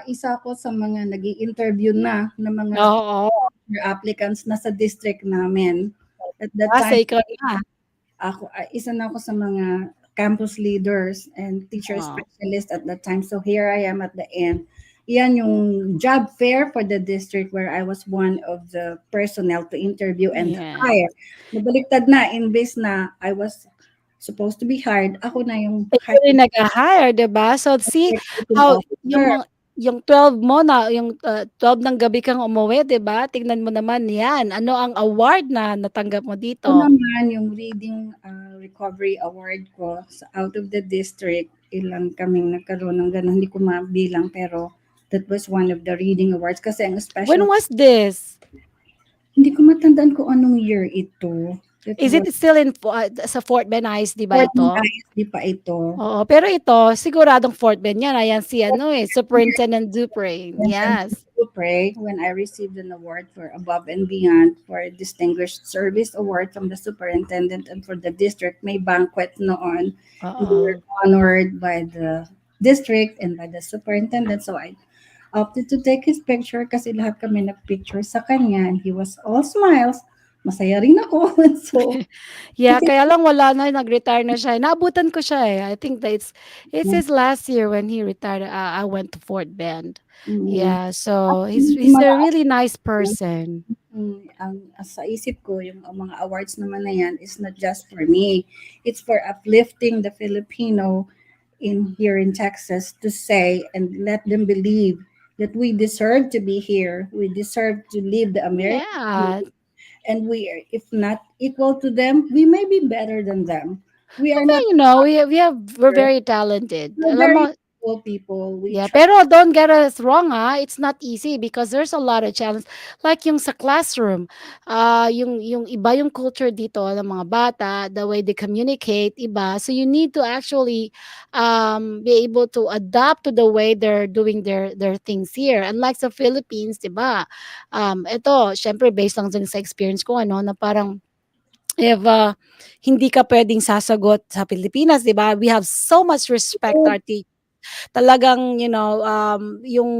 Isa ko sa mga nag interview na ng mga Oo. applicants na sa district namin. At that So time, ikaw na. isa na ako sa mga campus leaders and teacher Oo. specialist at that time. So here I am at the end. Yan yung job fair for the district where I was one of the personnel to interview and Yeah. hire. Nabaliktad na, imbes na I was supposed to be hired, ako na yung Ikaw rin nag-ha-hire, 'di ba? So, see recruiting how officer. yung 12 mo na yung, 12 ng gabi kang umuwi, 'di ba? Tignan mo naman 'yan, ano ang award na natanggap mo Ako dito? naman yung reading recovery award ko sa out of the district, ilang kaming nagkaroon ng gano'n, hindi ko mabilang pero that was one of the reading awards kasi ang When special, was this? hindi ko matandaan kung anong year ito. It Is it was still sa Fort Ben ISD ba fourth ito? ISD pa ito. Oo, pero ito siguradong Fort Ben 'yan, ayan si Superintendent Dupre, And yes. to pray when I received an award for above and beyond for a distinguished service award from the superintendent and for the district. May banquet noon. And we were Oo. honored by the district and by the superintendent. So I opted to take his picture kasi lahat kami nagpicture sa kanya and he was all smiles. Masaya rin ako. So, Yeah, kasi kaya lang wala na, nag-retire na siya, naabutan ko siya, eh. I think that it's his last year when he retired, I went to Fort Bend. mm, Yeah, so hindi he's a malakas. really nice person. Sa isip ko, yung mga awards naman na yan is not just for me. It's for uplifting the Filipino in here in Texas to say and let them believe that we deserve to be here. We deserve to live the American Yeah, dream. And we are, if not equal to them, we may be better than them. We are but then, not we're perfect. very talented. We're Alam mo. very equal people. We Yeah, try. pero don't get us wrong, it's not easy because there's a lot of challenge. Like yung sa classroom, yung iba yung culture dito ng mga bata, the way they communicate, iba. So you need to actually be able to adapt to the way they're doing their things here. Unlike sa Philippines, 'di ba? Ito, syempre based lang din sa experience ko na parang if hindi ka pwedeng sasagot sa Pilipinas, 'di ba? We have so much respect to our teachers. talagang, yung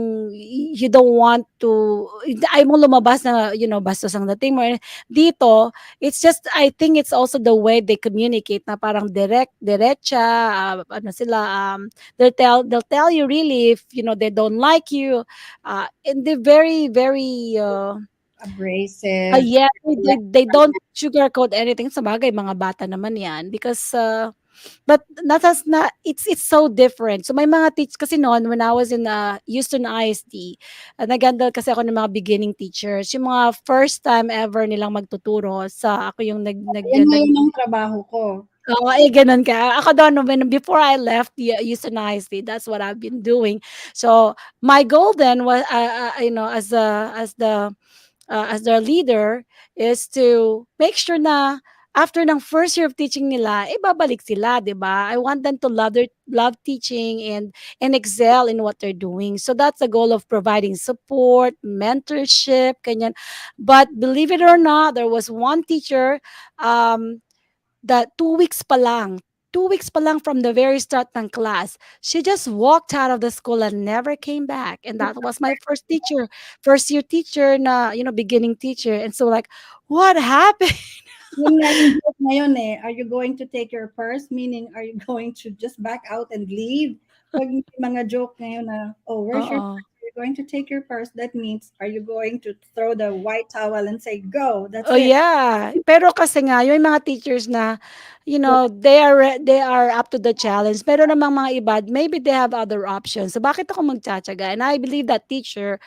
you don't want to, ayaw mong lumabas na, bastos ang dating mo. Dito, it's just, I think it's also the way they communicate na parang diretsa, ano sila, they'll tell you really if, they don't like you. And they're very, very, Abrasive. yeah, they, Direct. they don't sugarcoat anything. Sa bagay, mga bata naman yan. Because, but it's so different. So may mga kasi noon when I was in Houston ISD, nag-handle kasi ako ng mga beginning teachers. Yung mga first time ever nilang magtuturo sa ako yung Yan ngayon ang trabaho ko. Oo, ganun ka. Ako doon, before I left Houston ISD, that's what I've been doing. So my goal then was, as their leader, is to make sure na after ng first year of teaching nila, babalik sila, 'di ba? I want them to love teaching and excel in what they're doing. So that's the goal of providing support, mentorship, kanyan. But believe it or not, there was one teacher, um that 2 weeks pa lang. 2 weeks pa lang from the very start ng class, she just walked out of the school and never came back. And that was my first teacher, first year teacher na, beginning teacher. And so like, what happened? Yun nga yung joke ngayon eh. Are you going to take your purse? Meaning, are you going to just back out and leave? Pag may mga joke ngayon na, oh, where's your Oo. purse? You're going to take your purse. That means, are you going to throw the white towel and say, go? That's Oh it. yeah. Pero kasi nga yung mga teachers na they are up to the challenge. Pero namang mga iba, maybe they have other options. So bakit ako magtsatsaga? And I believe that teacher,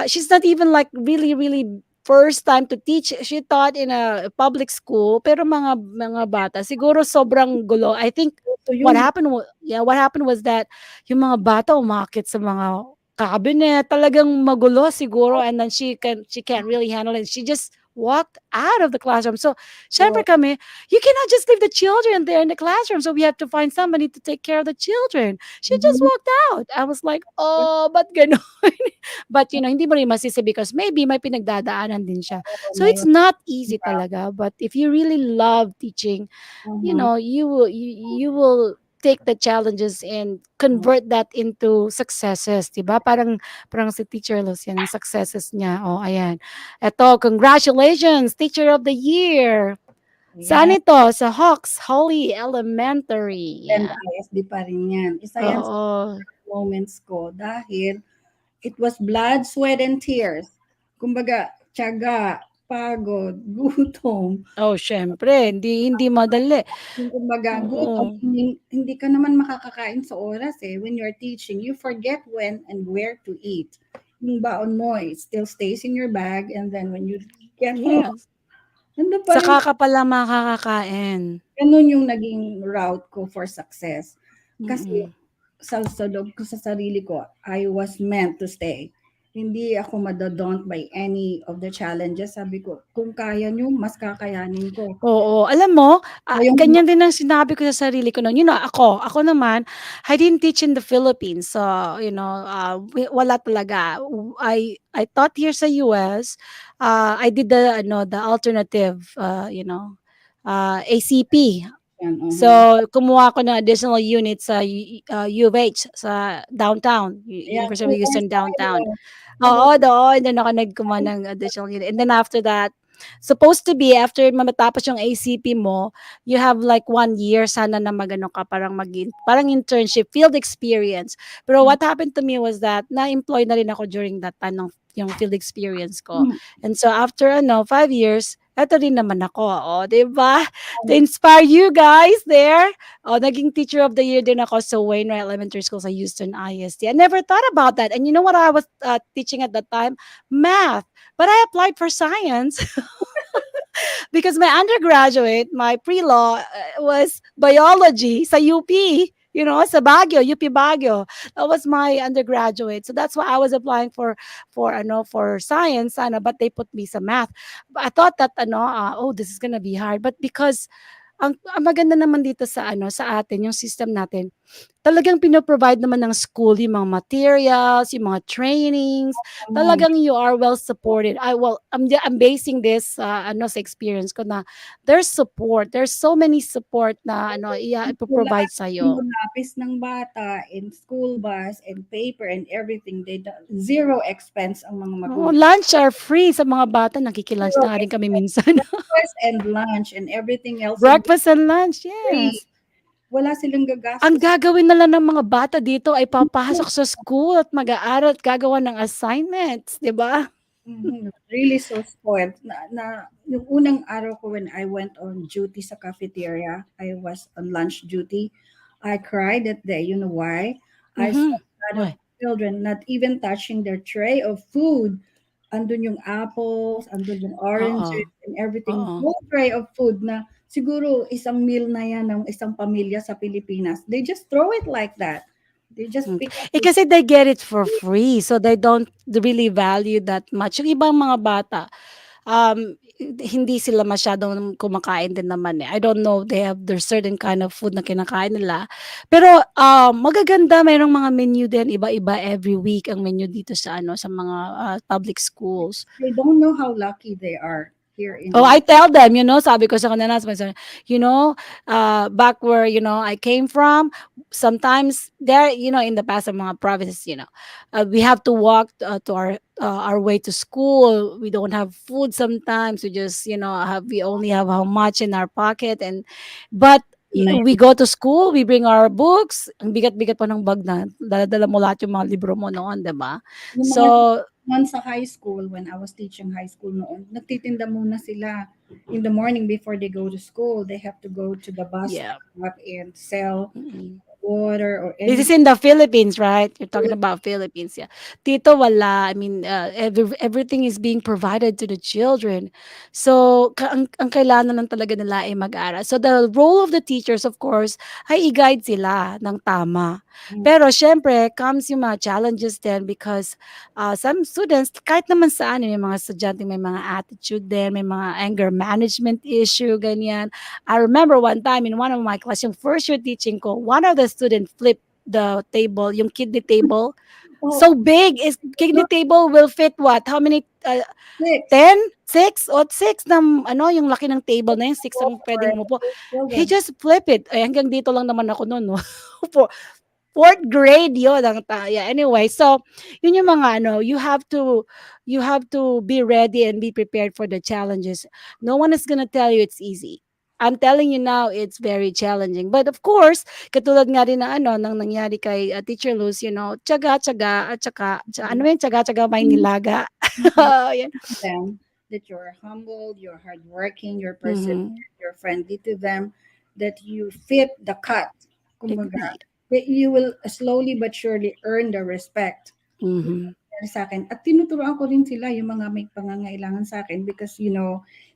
she's not even like really really first time to teach. She taught in a public school, pero mga bata siguro sobrang gulo. I think So yun, what happened was that yung mga bata umakit sa mga cabinet, talagang magulo siguro, and then she can't really handle it. She just walked out of the classroom. So, syempre so, kami, you cannot just leave the children there in the classroom. So we have to find somebody to take care of the children. She just mhm. walked out. I was like, oh, but ganon. But hindi mo rin masisi because maybe may pinagdadaanan din siya. Oo, So it's mayroon. not easy talaga. But if you really love teaching, Mhm. you will take the challenges and convert that into successes, 'di ba? Parang si Teacher Luz yan, yung successes niya. Oh, ayan. Eto, congratulations, Teacher of the Year. Saan Ayan, ito? Sa Hawks Holy Elementary. and Yan. ISD pa rin yan. Isa yan sa Oo. moments ko dahil it was blood, sweat, and tears. Kumbaga, tiyaga, pagod, gutom. Oh, syempre, hindi madali. Yung kumbaga, gutom, Oo. hindi ka naman makakakain sa oras eh. When you're teaching, you forget when and where to eat. Yung baon mo, it still stays in your bag, and then when you get home, Yes. nandun pa rin. Saka ka pala makakakain. Ganun yung naging route ko for success. Kasi Mm. sa loob ko sa sarili ko, I was meant to stay. Hindi ako madodaunt by any of the challenges. Sabi ko, kung kaya nyo, mas kakayanin ko. Oo, alam mo, Ngayong ganyan din ang sinabi ko sa sarili ko no'n. Ako naman, I didn't teach in the Philippines. So, wala talaga. I taught here sa US. I did the alternative, ACP. yan, So, kumuha ako ng additional unit sa U of H sa downtown, ayan, University of US Houston downtown. tayo. Oo, doon. Doon ako nagkumuha ng additional unit. And then after that, supposed to be after matapos yung ACP mo, you have like 1 year sana na magano ka, parang internship, field experience. Pero what happened to me was that na-employ na rin ako during that time ng yung field experience ko. Hmm. And so after 5 years, eto rin naman ako. Oh, 'di ba? To inspire you guys there. Oh, naging teacher of the year din ako sa Wainwright Elementary School sa Houston ISD. I never thought about that. And you know what I was teaching at that time? Math. But I applied for science because my undergraduate, my pre-law, was biology sa UP. Sa Baguio, UP Baguio. That was my undergraduate. So that's why I was applying for science, but they put me sa math. But I thought that oh, this is gonna be hard. But because ang maganda naman dito sa sa atin, yung system natin, talagang pino-provide naman ng school yung mga materials, yung mga trainings, Naman, talagang you are well supported. I'm basing this ano sa experience ko na there's support. There's so many support na ano lahat ipo-provide sa yung iyo. lapis ng bata and school bus and paper and everything, zero expense ang mga Oo, magulang. lunch are free sa mga bata. Nakiki-lunch Zero na nga rin kami expense. minsan. Breakfast and lunch and everything else will be Breakfast and lunch, free. yes. Wala silang Ang gagastos. gagawin na lang ng mga bata dito ay papasok sa school at mag-aaral at gagawa ng assignments, 'di ba? Mhm, really so spoiled. Yung unang araw ko when I went on duty sa cafeteria, I was on lunch duty. I cried that day. You know why? I saw Mhm. a lot of Why? children not even touching their tray of food. Andun yung apples, andun yung Oo, oranges, and everything. oo. Whole tray of food na siguro isang meal na yan ng isang pamilya sa Pilipinas. They just throw it like that. They just Hmm. pick up Eh, the kasi they get it for free, so they don't really value that much. Yung ibang mga bata, hindi sila masyadong kumakain din naman, eh. I don't know, they have their certain kind of food na kinakain nila. Pero, magaganda merong mga menu din, iba-iba every week ang menu dito sa ano, sa mga, public schools. They don't know how lucky they are here Oh, in I tell them, sabi ko sa kanila, sabi ko, back where, I came from, sometimes there, in the past of mga provinces, we have to walk to our way to school. We don't have food sometimes. We just, we only have how much in our pocket but we go to school, we bring our books. Ang bigat-bigat pa ng bag na, dala-dala mo lahat yung mga libro mo noon, 'di ba? yung mga So, noon sa high school, when I was teaching high school noon, nagtitinda muna sila in the morning before they go to school. They have to go to the bus yeah. stop and sell Mm. water or This is anything. in the Philippines, right? You're talking about Philippines, yeah. Dito wala. I mean, everything is being provided to the children. So, ang kailangan lang talaga nila ay mag-aral. So, the role of the teachers, of course, ay i-guide sila ng tama. Pero, syempre, comes yung mga challenges din because some students, kahit naman saan, may mga estudyante, may mga attitude din, may mga anger management issue, ganyan. I remember one time in one of my class, yung first year teaching ko, one of the students flipped the table, yung kidney table. Oh, So big, is kidney no, table will fit what? How many? six. 10? 6? O 6 na ano, yung laki ng table na yun, 6 ang For pwedeng umupo. those He children. just flip it. Ay, hanggang dito lang naman ako noon, no? For fourth grade yun yeah, anyway, so yun yung mga ano, you have to be ready and be prepared for the challenges. No one is gonna tell you it's easy. I'm telling you now, it's very challenging. But of course, katulad nga rin na ano, nang nangyari kay Teacher Luz, tiyaga-tiyaga at ano yun, tiyaga-tiyaga may nilaga. Yan. Them that you're humble, you're hardworking, you're Mhm. perseverant, you're friendly to them, that you fit the cut. Kumbaga, Agree. that you will slowly but surely earn the respect Mhm. sa akin. At tinuturuan ko rin sila yung mga may pangangailangan sa akin because,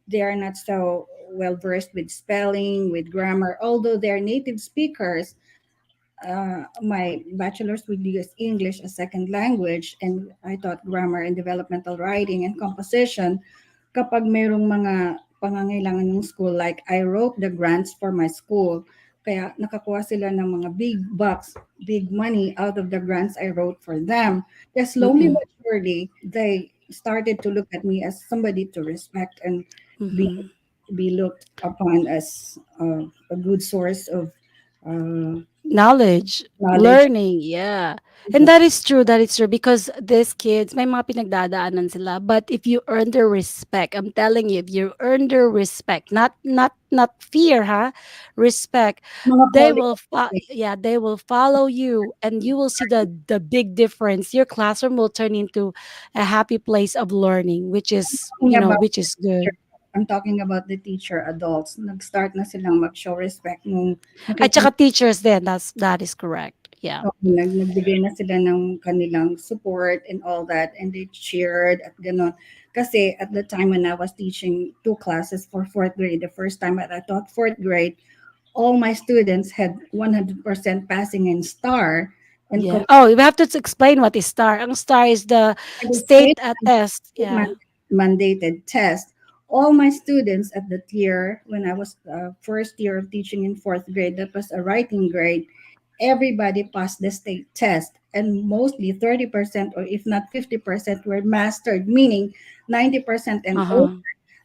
they are not so well versed with spelling, with grammar, although they're native speakers. My bachelor's degree is English as second language, and I taught grammar and developmental writing and composition. Kapag mayroong mga pangangailangan ng school, like I wrote the grants for my school, kaya nakakuha sila ng mga big bucks, big money out of the grants I wrote for them. Kaya slowly Mm. but surely, they started to look at me as somebody to respect and be Mhm. be looked upon as a good source of uh, Knowledge, knowledge. learning, yeah. And that is true because these kids, may mga pinagdadaanan sila. But if you earn their respect, I'm telling you, if you earn their respect, not fear, huh? Respect, Mga they poly will, yeah, they will follow you, and you will see the big difference. Your classroom will turn into a happy place of learning, which is, talking about which the is teacher. good. I'm talking about the teacher adults. Nag-start na silang mag-show respect nung At saka teachers din, that is correct. Yeah. nagbigay na sila ng kanilang support and all that, and they cheered at gano'n. Kasi at the time when I was teaching two classes for fourth grade, the first time that I taught fourth grade, all my students had 100% passing in star and Yeah. Oh, we have to explain what is STAR. Ang STAR is the state test. Yeah. mandated test. All my students at that year, when I was first year of teaching in fourth grade, that was a writing grade. everybody passed the state test, and mostly 30% or if not 50% were mastered, meaning 90% and over. Uh-huh.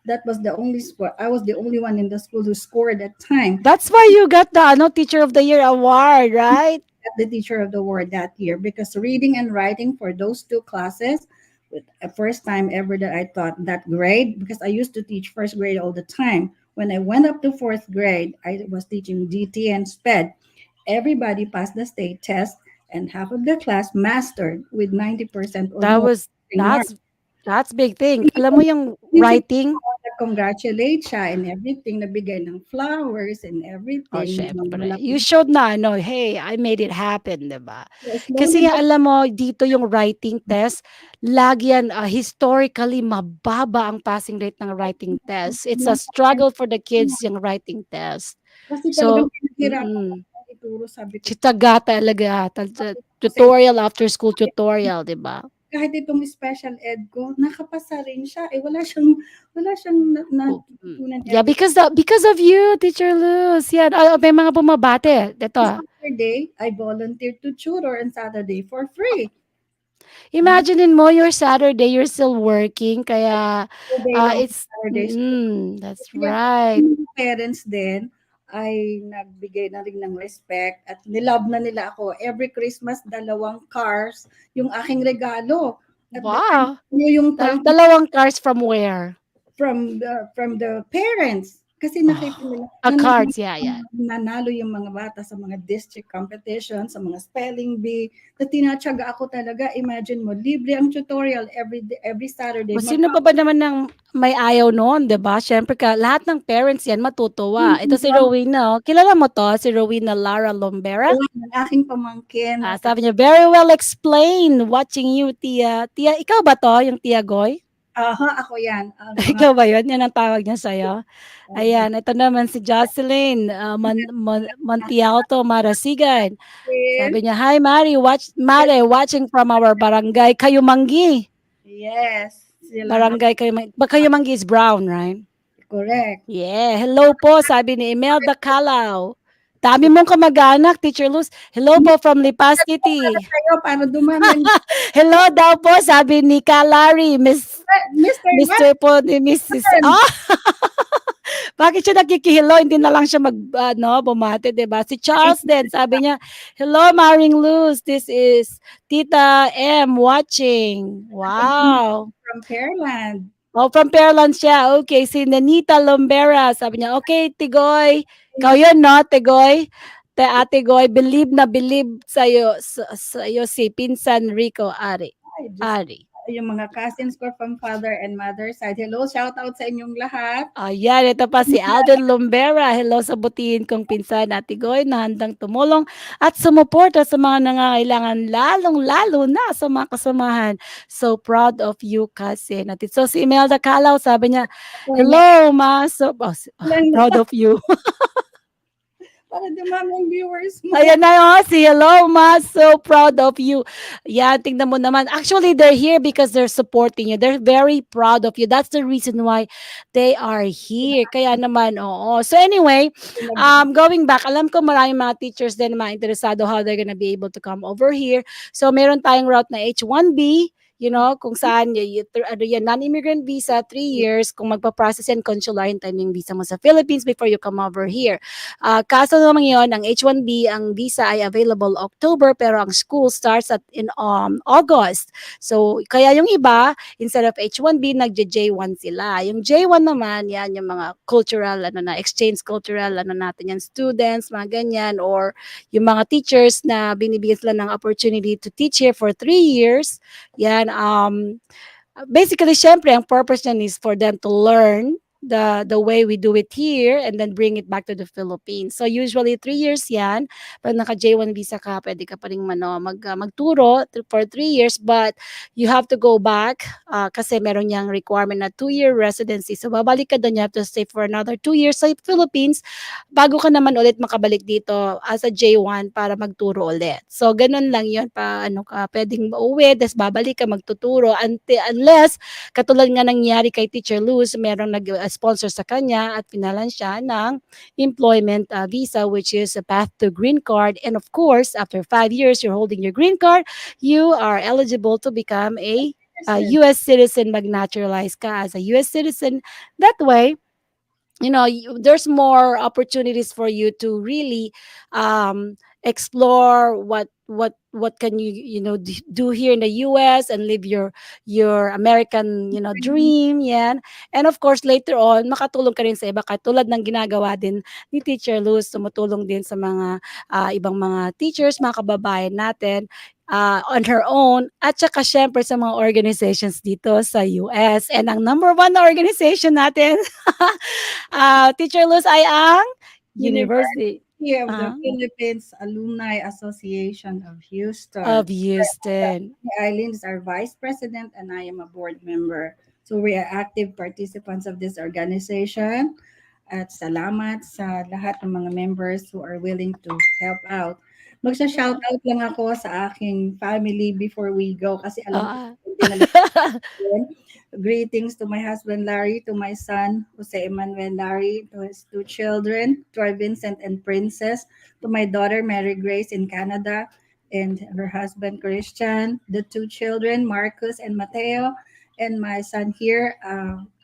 That was the only score. I was the only one in the school who scored that time. That's why you got the Teacher of the Year award, right? The teacher of the word that year, because reading and writing for those two classes, with a first time ever that I taught that grade, because I used to teach first grade all the time. When I went up to fourth grade, I was teaching DT and SPED. Everybody passed the state test, and half of the class mastered with 90% or That more was marks. that's big thing. Alam mo yung Minsan writing? congratulate siya and everything, nabigay ng flowers and Oh, everything, yung mga syempre. You malaking showed na hey, I made it happen, 'di ba? slowly Kasi but alam mo dito yung writing test, lagi yan historically mababa ang passing rate ng writing test. It's a struggle for the kids yung writing test. kasi talagang So, pinaghirapan mm. ako ituro, sabi ko, Chitaga talaga. kasi Tutorial after school tutorial, 'di ba? kahit itong special ed ko, nakapasa rin siya. Eh, wala siyang Oh, natutunan yeah, every because of you, Teacher Luz. Yan, may mga bumabate. Ito. Saturday. I volunteered to tutor on Saturday for free. Imaginein mo your Saturday, you're still working, kaya All day long it's Saturdays. that's Kaya right. yung mga parents din ay nagbigay na rin ng respect at nilove na nila ako. Every Christmas, 2 cars yung aking regalo. At the time, Wow. yung thank you Dalawang cars from where? from the parents. Kasi nakita Oh, nila cards, yeah. nanalo yung mga bata sa mga district competition, sa mga spelling bee, na tinatyaga ako talaga. Imagine mo, libre ang tutorial every Saturday. O sino pa ba naman ng may ayaw noon, 'di ba? Siyempre lahat ng parents 'yan matutuwa. Ito si Rowena, kilala mo 'to, si Rowena Lara Lombera? Ang aking pamangkin. Sabi niya, very well explained, watching you, Tia. Tia, ikaw ba 'to, yung Tia Goy? Ako yan. Ikaw ba yun? Yan ang tawag niya sa'yo? Ayan, ito naman si Jocelyn Montialto Marasigan. Sabi niya, hi Mari, watching from our barangay Kayumanggi. Yes. Barangay Kayumanggi. Kayumanggi is brown, right? Correct. Yeah. Hello po, sabi ni Imelda Calao. Dami mong kamag-anak, Teacher Luz. Hello po from Lipas City. Kayo, para dumami. Hello daw po, sabi ni Kalari, Mr. po ni Mrs. Bakit siya nagkikihilo? Hindi na lang siya bumate, diba? Si Charles din, sabi niya, hello, Maring Luz. This is Tita M watching. Wow. From Pearland. Oh, from Pearland siya. Okay, si Nanita Lombera. Sabi niya, okay, Tigoy. Ikaw yun, no, Tigoy? Ate Goy, believe sa'yo si Pinsan Rico Ari. Yung mga cousins ko from father and mother side. Hello, shout out sa inyong lahat. Ayan, ito pa si Alden Lombera. Hello sa butihin kong pinsan, Ate Goy, na handang tumulong at sumuporta sa mga nangangailangan, lalong-lalo na sa mga kasamahan. So proud of you, cousin. So si Imelda Calao, sabi niya, hello, ma. Proud of you. Para dumami ang viewers mo. Ayan na si hello ma, so proud of you. Yan, tingnan mo naman. Actually, they're here because they're supporting you. They're very proud of you. That's the reason why they are here. Kaya naman, oo. So anyway, going back, alam ko maraming mga teachers din na mga interesado how they're gonna be able to come over here. So meron tayong route na H1B, kung saan non-immigrant visa, 3 years, kung magpa-process yan, consular, hintayin yung visa mo sa Philippines before you come over here. Kaso naman yun, ang H1B, ang visa ay available October, pero ang school starts in August. So, kaya yung iba, instead of H1B, nagja-J1 sila. Yung J1 naman, yan, yung mga cultural, exchange cultural, natin yan, students, mga ganyan, or yung mga teachers na binibigyan sila ng opportunity to teach here for 3 years, yan, basically, syempre, ang purpose niyan is for them to learn the way we do it here and then bring it back to the Philippines. So usually 3 years yan. Pag naka J1 visa ka, pwede ka pa rin magturo for 3 years, but you have to go back kasi meron niyang requirement na 2-year residency. So babalik ka doon, you have to stay for another 2 years sa Philippines bago ka naman ulit makabalik dito as a J1 para magturo ulit. So ganun lang yun, pwedeng mauwi, des babalik ka magtuturo unless katulad nga nangyari kay Teacher Luz, merong sponsor sa kanya at pinalan siya ng employment visa, which is a path to green card. And of course, after 5 years, you're holding your green card, you are eligible to become a Citizen. U.S. citizen, mag-naturalize ka as a U.S. citizen. That way, there's more opportunities for you to really explore what can do here in the US and live your American dream yan. And of course later on makatulong ka rin sa iba katulad ng ginagawa din ni Teacher Luz, tumutulong din sa mga ibang mga teachers, mga kababayan natin on her own at saka syempre sa mga organizations dito sa US. And ang number one na organization natin Teacher Luz ay ang University University of the Philippines Alumni Association of Houston. of Houston. Aileen is our vice president and I am a board member. So we are active participants of this organization. At salamat sa lahat ng mga members who are willing to help out. Magsha-shoutout lang ako sa aking family before we go kasi alam ko hindi na yun. Greetings to my husband Larry, to my son Jose Emmanuel Larry, to his two children, Troy Vincent and Princess, to my daughter Mary Grace in Canada, and her husband Christian, the two children Marcus and Mateo, and my son here,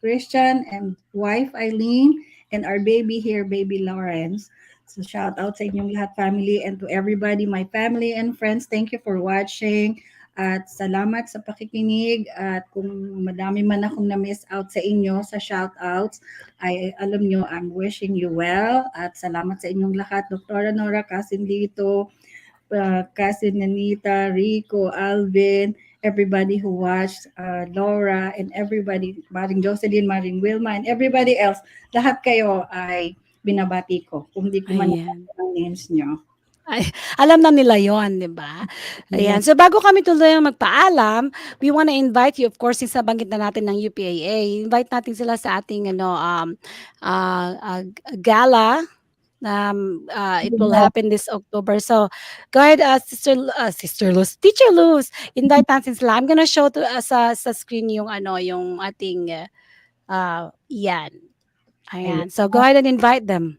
Christian, and wife Aileen, and our baby here, baby Lawrence. So shout out sa inyong lahat family and to everybody, my family and friends. Thank you for watching. At salamat sa pakikinig at kung madami man akong na-miss out sa inyo sa shoutouts, ay alam nyo, I'm wishing you well at salamat sa inyong lahat. Dr. Nora, Cousin Lito, Cousin Nanita, Rico, Alvin, everybody who watched, Laura, and everybody, Maring Jocelyn, Maring Wilma, and everybody else. Lahat kayo ay binabati ko. Kung di ko man ang names nyo. Ay, alam na nila yon, di ba? Ayan. So bago kami tuloy magpaalam, we want to invite you, of course, since nabanggit na natin ng UPAA, invite natin sila sa ating gala. It will happen this October. So go ahead, Sister Luz, Teacher Luz, invite natin sila. I'm gonna show sa screen yung yung ating yan. Ayan. So go ahead and invite them.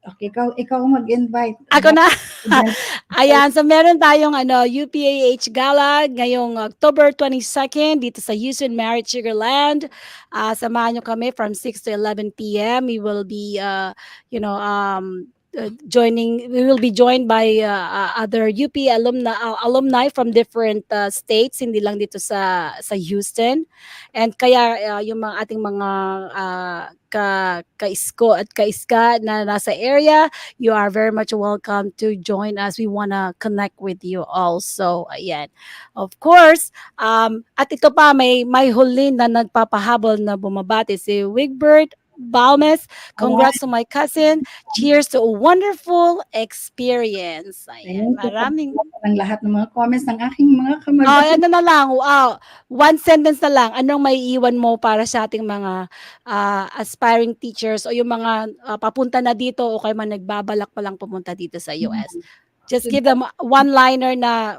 Okay, ikaw mag-invite. Ako na. Ayan, so meron tayong UPAH Gala ngayong October 22nd dito sa Houston Marriott Sugarland. Samahan nyo kami from 6 to 11 p.m. We will be we will be joined by other UP alumni from different states, hindi lang dito sa Houston. And kaya yung mga ating mga ka-isko at ka-iska na nasa area, you are very much welcome to join us. We wanna connect with you also. Ayan. Of course, at ito pa may huli na nagpapahabol na bumabati si Wigbert Balmes. Congrats to my cousin. Cheers to a wonderful experience. Ayan, maraming ang lahat ng mga comments ng aking mga kamag-anak. ano na lang, one sentence na lang. Anong may iwan mo para sa ating mga aspiring teachers o yung mga papunta na dito o kayo man nagbabalak pa lang pumunta dito sa US? Just give them one-liner na,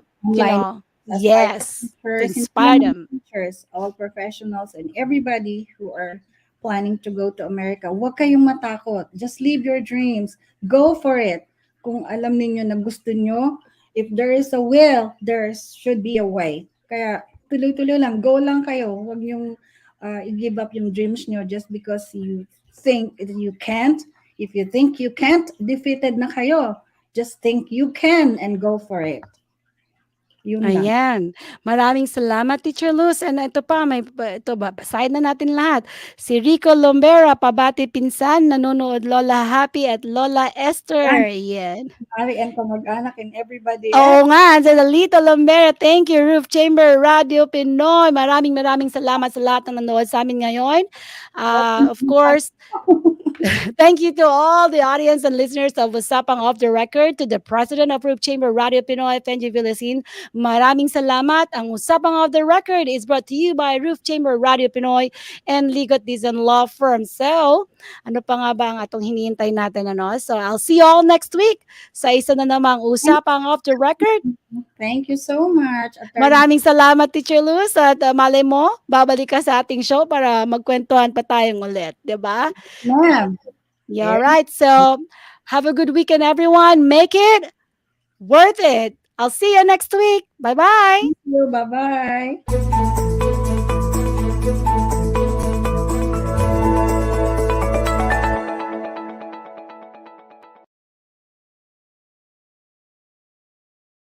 yes, to inspire them. Teachers, all professionals, and everybody who are planning to go to America, huwag kayong matakot. Just live your dreams. Go for it. Kung alam niyo na gusto nyo, if there is a will, there should be a way. Kaya tuloy-tuloy lang. Go lang kayo. Huwag yung i-give up yung dreams nyo just because you think you can't. If you think you can't, defeated na kayo. Just think you can and go for it. Ayan. Maraming salamat, Teacher Luz. And ito pa, basahin na natin lahat. Si Rico Lombera, pabati pinsan, nanonood Lola Happy at Lola Esther. Ayan. Ari and kamag-anak and everybody. Oo nga, sa Lito Lombera, thank you, Roof Chamber Radio Pinoy. Maraming salamat sa lahat ng nanonood sa amin ngayon. Of course, Thank you to all the audience and listeners of Usapang Off the Record, to the President of Roof Chamber Radio Pinoy, Fenji Villasin. Maraming salamat. Ang Usapang Off the Record is brought to you by Roof Chamber Radio Pinoy and Ligot Dizon Law Firm. So, ano pa nga ba ang atong hinihintay natin? Ano? So, I'll see you all next week sa isa na namang Usapang Off the Record. Thank you so much, Atty. Maraming salamat, Teacher Luz. At malay mo, babalik ka sa ating show para magkwentuhan pa tayong ulit. Diba? Ma'am. Yeah, all right. So, have a good weekend, everyone. Make it worth it. I'll see you next week. Bye-bye. Thank you. Bye-bye.